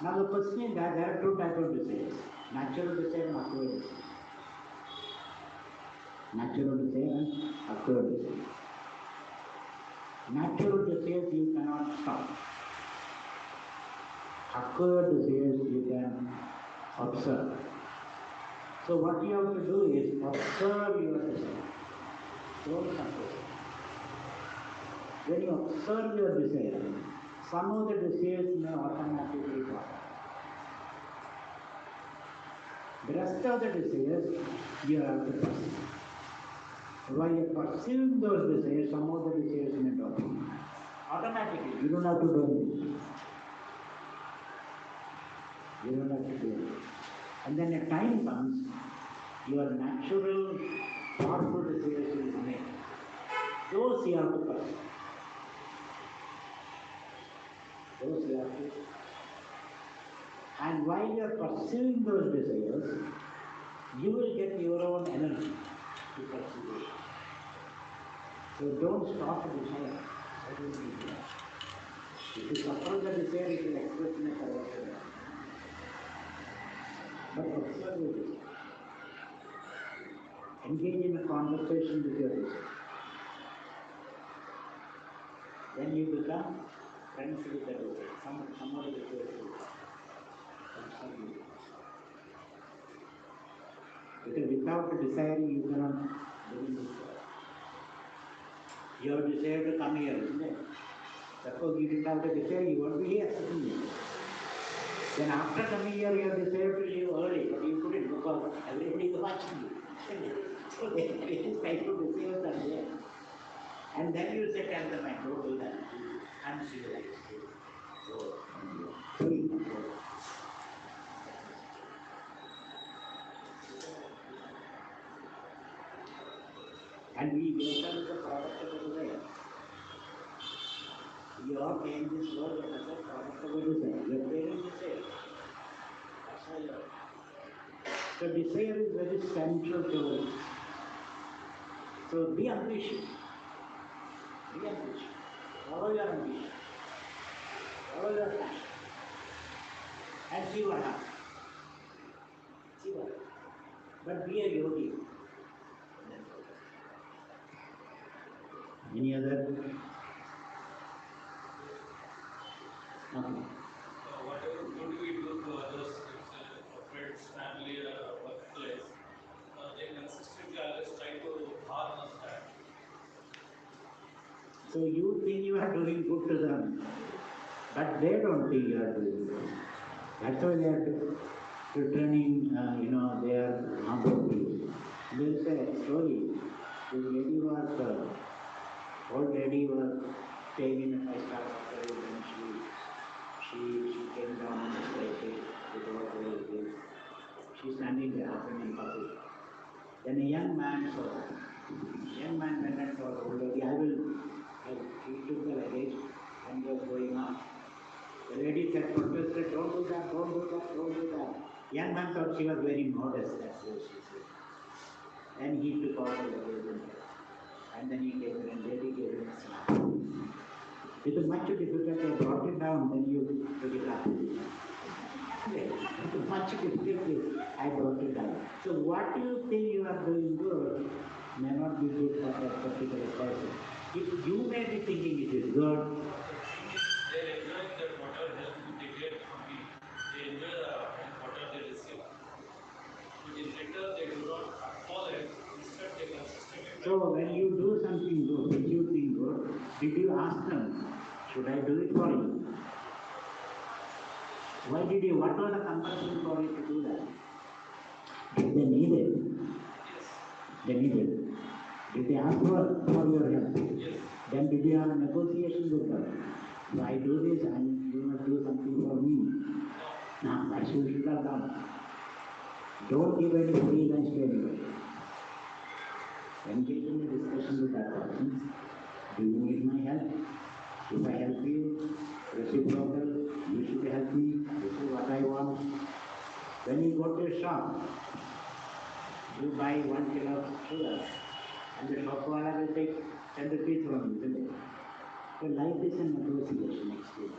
Now the question is that there are two types of desires. Natural desire and acquired desire. Natural desire and acquired desire. Natural desires you cannot stop. Acquired desires you can observe. So what you have to do is observe your desire. Don't control. When you observe your desire, some of the desires may automatically fall. The rest of the desires you have to pursue. While you are pursuing those desires, some of the desires may drop. Automatically, you don't have to do anything. You don't have to do anything. And then a time comes, your natural, powerful desires will remain. Those you have to pursue. Those you have to. And while you are pursuing those desires, you will get your own energy to pursue it. So don't stop the desire. If you suppress the desire, it will express in a correct way. But observe your desire. Engage in a conversation with your desire. Then you become friends with the desire. Some of the desires will come. Because without the desire, you cannot live in this world. You have desire to come here, isn't it? Suppose you didn't have the desire, you won't be here, sitting here. Then after coming here, you have desire to leave early, but you couldn't because everybody is watching you. So various type of desires are there. And then you say, tell them, I don't do that. I'm civilized. So, free control. And we become the product of the desire. We all came this world as a product of a desire. Your parents desire. That's how you are. So desire is very central to it. So be ambitious. Be ambitious. Follow your ambition. Follow your passion. And see what happens. See what happens. But be a yogi. Any other? Whatever good we do to others, it's a friends, family, or a workplace, they consistently always try to harm us back. So you think you are doing good to them, but they don't think you are doing good. That's why they are returning, they are harmful to you. There is a story. This lady was, old lady was staying in a five-star hotel and she came down on the staircase with all the she's standing there offering coffee. Then a young man saw her. The young man went and told the old lady, I will help. He took the luggage and was going up. The lady said, protested, don't do that, don't do that, don't do that. Young man thought she was very modest, that's what she said. And he took all the luggage and then he gave her and lady gave him a slap. With much difficulty, I brought it down, then you took it up. With much difficulty, I brought it down. So what you think you are doing good may not be good for that particular person. You may be thinking it is good. The thing is, they are enjoying that whatever help they get from me, they enjoy the help whatever they receive. But in return, they do not acknowledge, instead they consistently try So when you do something good, which you think good, did you ask them, should I do it for you? Why did you, what was the compulsion for you to do that? Then They needed. Did they ask for your help? Yes. Then did you have a negotiation with them? So I do this and you must do something for me. No. No, that's what you should have done. Don't give any free lunch to anybody. Engage in a discussion with that person. Do you need my help? If I help you, reciprocal, you should help me. This is what I want. When you go to a shop, you buy 1 kilo of sugar, and the shopwala will take 10 rupees from you, isn't it? So life is a negotiation exchange.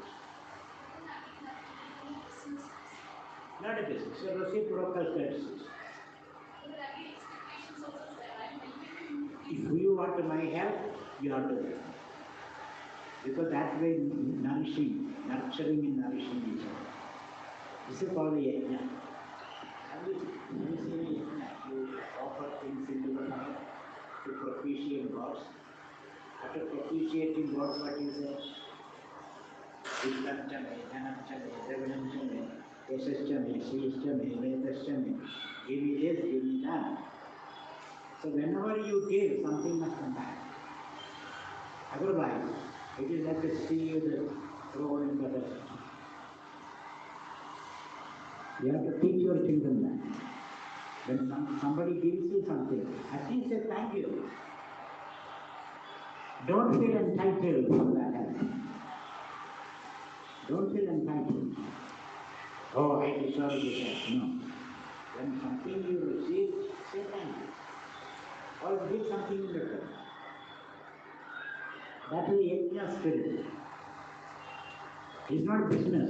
Not a business, a reciprocal courtesy. If you want my help, you have to help. Because that way nurturing and nourishing each other. This is called the yajna. Have you seen a yajna? You offer things into the fire to propitiate gods. After propitiating gods, what you say? Vishwanchame, Dhananchame, Dravinanchame, Yashashchame, Shriyashchame, Vedashchame. Give me this, give me that. So whenever you give, something must come back. Otherwise, it is like a seed thrown in the dust. You have to teach your children that. When somebody gives you something, at least say thank you. Don't feel entitled for that help. Don't feel entitled. Oh, I deserve this help. No. When something you receive, say thank you. Or give something in return. That is the yajna spirit. It's not business.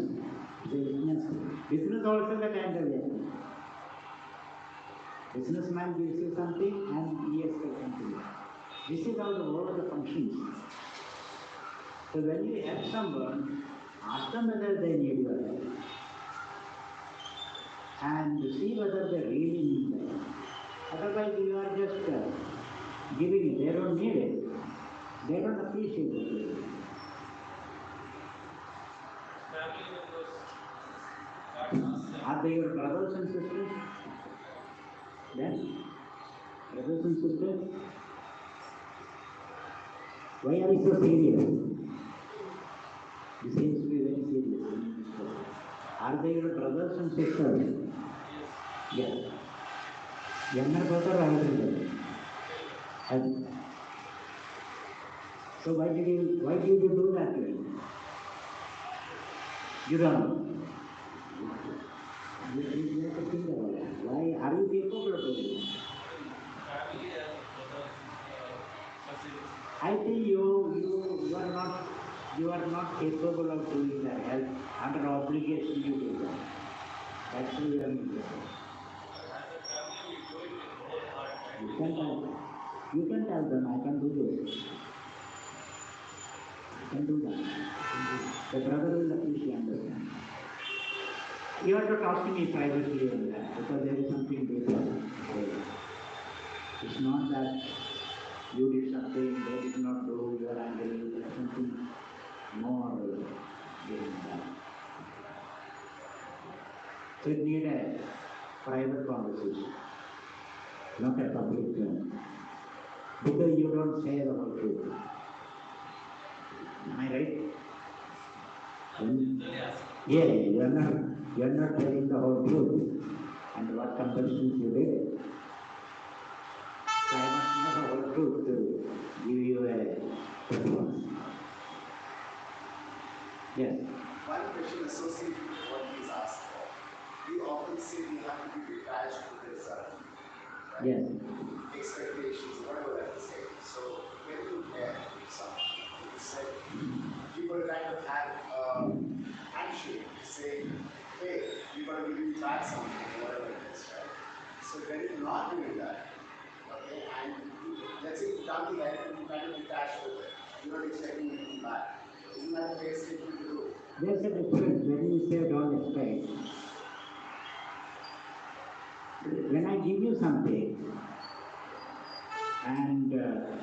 It's a yajna spirit. Business also is a kind of yajna. Businessman gives you something and he expects something. This is how the world functions. So when you help someone, ask them whether they need your help. And see whether they really need that. Otherwise you are just giving it. They don't need it. They don't appreciate it. Family members can't ask them. Are they your brothers and sisters? Then, brothers and sisters, why are you so serious? You seem to be very serious. Are they your brothers and sisters? Yes. Yes. Younger brother or elder brother? Elder. So why did you do that to him? You don't know. You have to think about it. Why are you capable of doing it? Family and brothers, cousins. I think you are not capable of doing that help. Under obligation you do that. That's why you are not capable. As a family, we do it with whole heart, right? You can tell them, I can do this. I can do that. The brother will appreciate understand. You have to talk to me privately on that because there is something deeper. It's not that you did something, they did not do, you are angry, there is something more behind that. So you need a private conversation, not a public one. Because you don't say the whole truth. Am I right? Really ask. Yeah, you are not telling the whole truth. And what compulsions you did. So I must know the whole truth to give you a response. Yes. One question associated with what he is asked for. We often say we have to be detached from the result. Right? Yes. Expectations, whatever that is saying. So when you help someone, you say, you will kind of have a handshake saying, hey, we're going to give you back something, whatever it is, right? So when you're not doing that, okay, and let's say you've done the help and you kind of detached with it, you're not expecting anything back. Isn't that a fair statement to do? There's a difference when you say don't expect. When I give you something and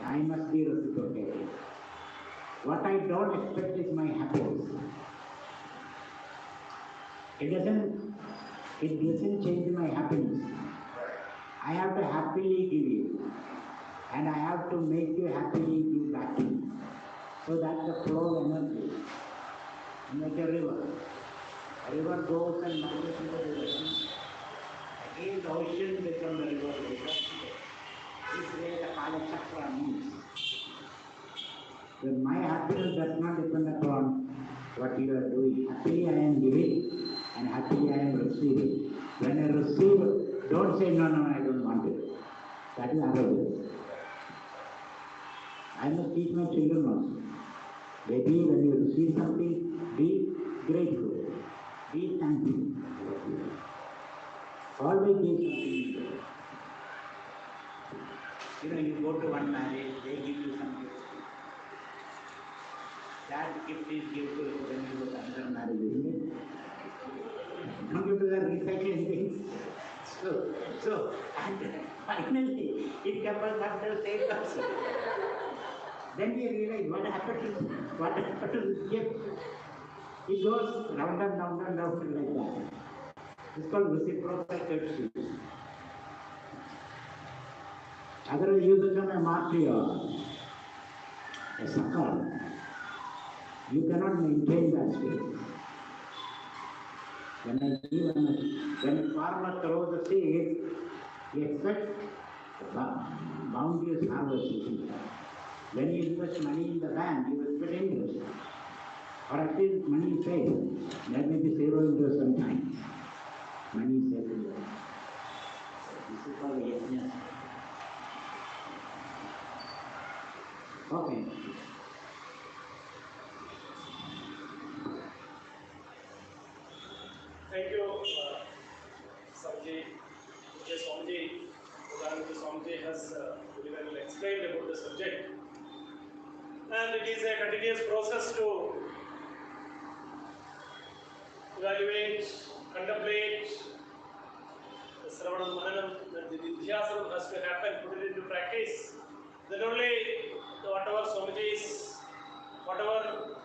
I must be reciprocated, what I don't expect is my happiness. It doesn't change my happiness. I have to happily give you, and I have to make you happily give back to me. So that's the flow of energy. Like a river. A river goes and marches into the ocean. Again the ocean becomes the river later. This way the Kala Chakra moves. Then my happiness does not depend upon what you are doing. Happily I am giving and happily I am receiving. When I receive, don't say no, I don't want it. That is arrogance. I must teach my children also. Maybe when you receive something, be grateful, be thankful. Always give something. You go to one marriage, they give you some gift. That gift is given when you go to another marriage, isn't it? Don't give to the recycling things. So, and finally, it comes up to the same person. Then you realize what happened to this gift. It goes round and round and round like that. It's called reciprocal courtesy. Otherwise, you become a martyr, a sucker. You cannot maintain that state. When a farmer throws the seed, he expects bounteous harvest. When you invest money in the bank, you expect interest. Or at least money is safe. There may be zero interest sometimes. Money is safe in the bank. This is called yajna. Okay. Thank you, Swamiji. Swamiji, Bodhananda Swamiji has very well explained about the subject. And it is a continuous process to evaluate, contemplate, the Sravanam Mananam, that the Nidhyasanam has to happen, put it into practice. Then only whatever Swamiji's, whatever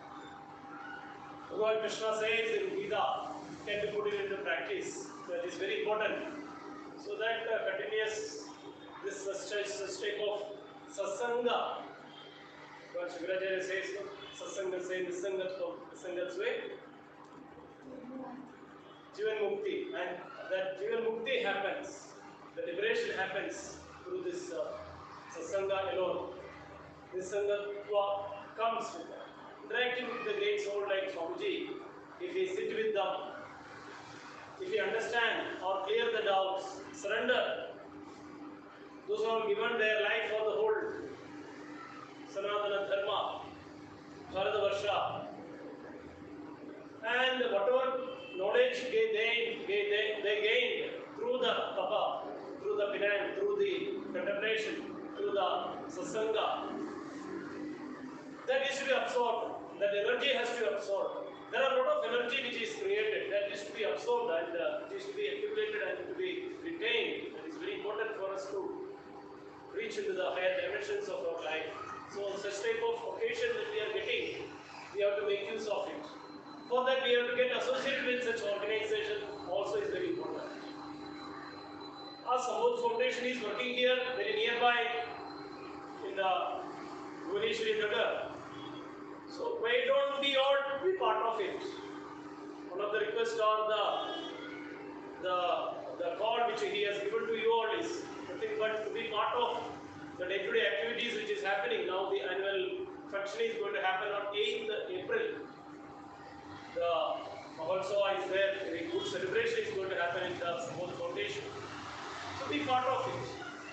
Lord Krishna says in Gita can be put it into practice. That is very important. So that continuous, this type of satsanga, what Shankaracharya says, satsanga say Nisangat's way, Jivan Mukti, and that Jivan Mukti happens, the liberation happens through this satsanga alone. Nisangatva comes with that. Interacting with the great soul like Swamiji, if we sit with them, if we understand or clear the doubts, surrender, those who have given their life for the whole Sanatana Dharma, Bharatavarsha, and whatever knowledge they gained through the tapa, through the penance, through the contemplation, through the satsanga, that is to be absorbed, that energy has to be absorbed. There are a lot of energy which is created that is to be absorbed and it is to be accumulated and to be retained. It is very important for us to reach into the higher dimensions of our life. So such type of occasion that we are getting, we have to make use of it. For that we have to get associated with such organization also is very important. Our Sambodh Foundation is working here very nearby in the Bhubaneswari Nagar. So why don't we all be part of it? One of the requests or the call which he has given to you all is nothing but to be part of the day-to-day activities which is happening. Now the annual function is going to happen on 8th April. The Mahotsava is there, a good celebration is going to happen in the Sambodh Foundation. So be part of it.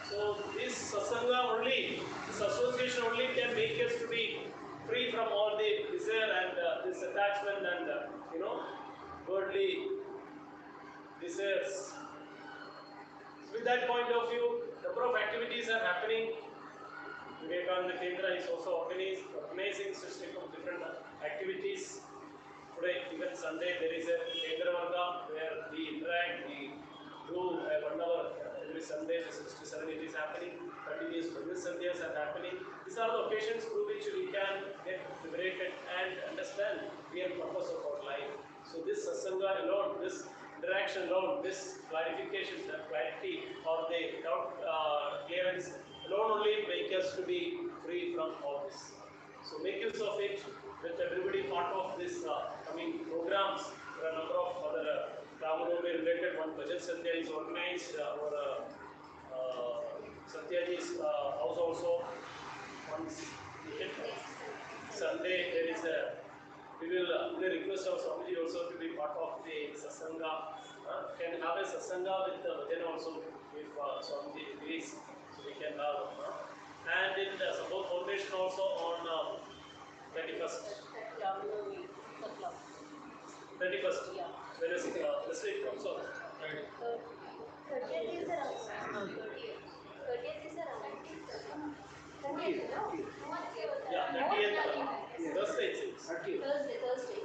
So this satsanga only, this association only can make us to be free from all the desire and this attachment and worldly desires. So with that point of view, number of activities are happening. Vivekananda Kendra is also organizing such type of different activities. Today, even Sunday, there is a Kendra Varga where we interact, we do a 1 hour every Sunday, the 67 it is happening, continuous business Sandhyas are happening. These are the occasions through which we can get liberated and understand the real purpose of our life. So this satsanga alone, this interaction alone, this clarification, the clarity or the doubt clearance alone only make us to be free from all this. So make use of it with everybody part of this coming programs. There are a number of other Ramanome related one Bhajan Satya is organized or Satyaji's house also. Once Sunday there is a we will request our Swami also to be part of the Satsanga. Can have a Satsanga with the Bhajan also if Swami agrees. So we can have. And in the Support Foundation also on 31st. 31st. Yeah. When is this week also? 30th is around. 30th is around. 30th, no? Yeah, 30th. Thursday it seems. Thursday.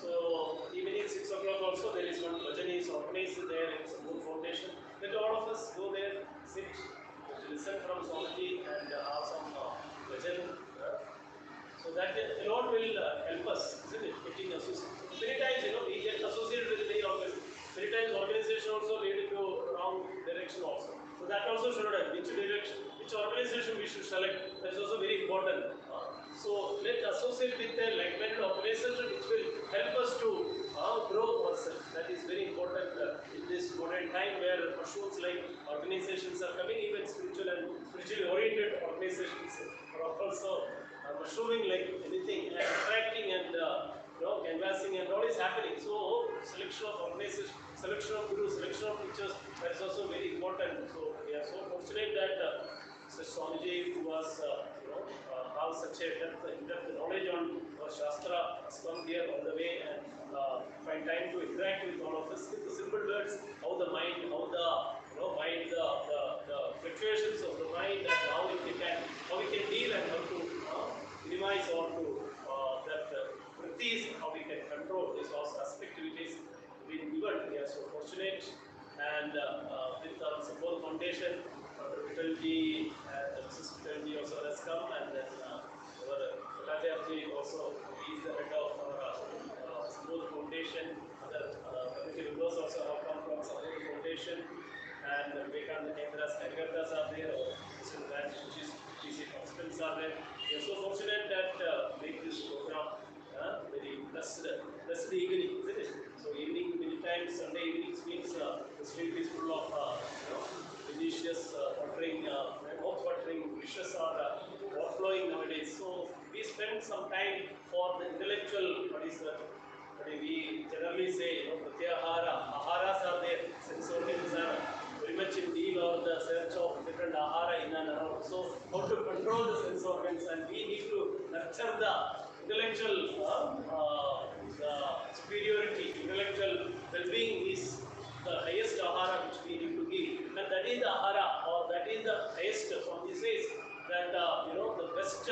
So evening 6 o'clock also there is one bhajan is organized there in Support Foundation. Let all of us go there, sit, listen from Swamiji and have some bhajan. So that alone will help us, isn't it? Getting associated. Many times, we get associated with many organizations. Many times organization also lead to wrong direction also. So that also should have which direction, which organization we should select. That is also very important. So let's associate with a like-minded organization which will help us to grow ourselves. That is very important in this modern time where pursuits like organizations are coming, even spiritual and spiritually oriented organizations are also mushrooming like anything and attracting and canvassing and all is happening. So selection of organization, selection of gurus, selection of teachers, that is also very important. So we are so fortunate that Mr. Swamiji who was have such a in-depth knowledge on Shastra has come here all the way and find time to interact with all of us with the simple words, how the mind, how the mind, the fluctuations of the mind and how we can deal and how to minimize or to that practice, how we can control this aspect which is being given. We are so fortunate and with our Support Foundation, Dr. Vittalji and Mrs. Vittalji also has come and then our Bhattacharya also he is the head of our Support Foundation. Other committee members also have come from Support Foundation and Vivekananda Kendra's Karyakartas are there, our Christian branch which is PC participants are there. We are so fortunate that make this program very blessed evening, isn't it? So evening many times Sunday evenings means the street is full of delicious watering, mouth-watering dishes are overflowing nowadays. So we spend some time for the intellectual. What we generally say, pratyahara, aharas are there, sense organs are very much in need or the search of different ahara in and around. So how to control the sense organs and we need to nurture the intellectual the superiority, intellectual well-being is the highest ahara which we need to give. And that is the ahara or that is the highest, Swami says that the best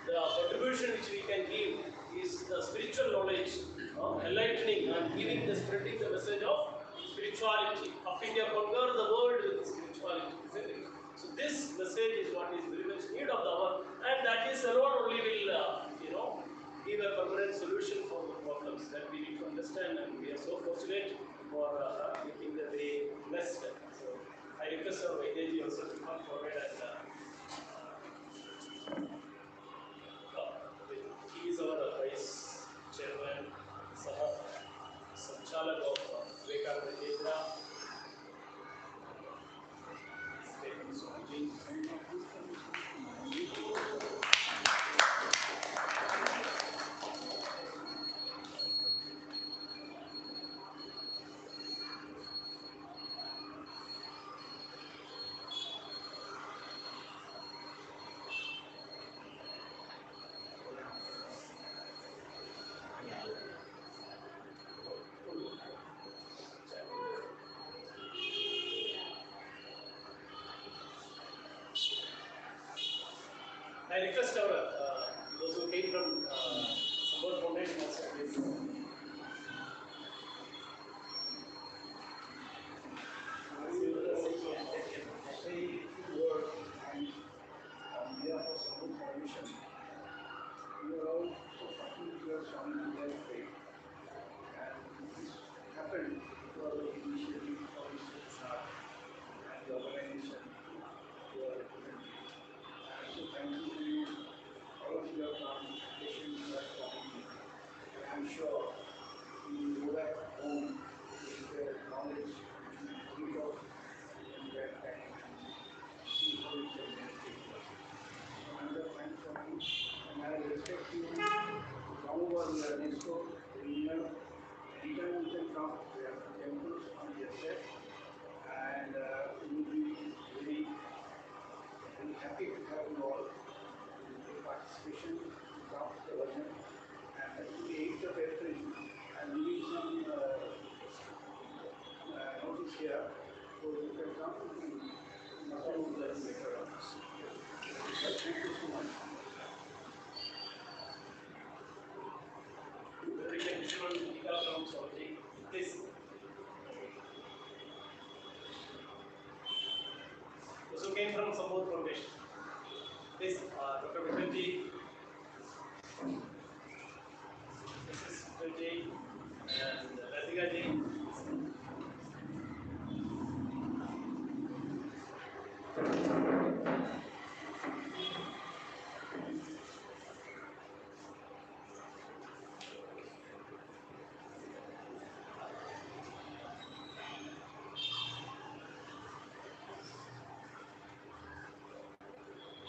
the contribution which we can give is the spiritual knowledge, enlightening and giving spreading the message of spirituality. How can you conquer the world with spirituality? Isn't it? So this message is what is very much need of the hour, and that is alone only will give a permanent solution for the problems that we need to understand, and we are so fortunate for making the day blessed. So I request our Vaidyaji also to come forward and he is our vice chairman, Sanchalak of Vivekananda Kendra. I request our those who came from Support Foundation also please. Say a few words and on behalf of Support Foundation, we are all so fortunate to have Swami as faith. And this and I respect you. However, we are next door, near, anytime you can come, there are temples on the step, and we will be very, very happy to have you all in the participation to come to the version. And that will be 8th of April. I'm giving some notice here, so you can come and approve that later on. But thank you so much. Very traditional Gita from Swami. Please. Those who came from Sambodh Foundation. Please, Dr. Vikramji, Mrs. Vikramji, and Radhika ji.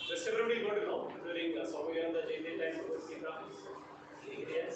Just everybody got to know during Swami Vivekananda Jayanti time, Gita, yes.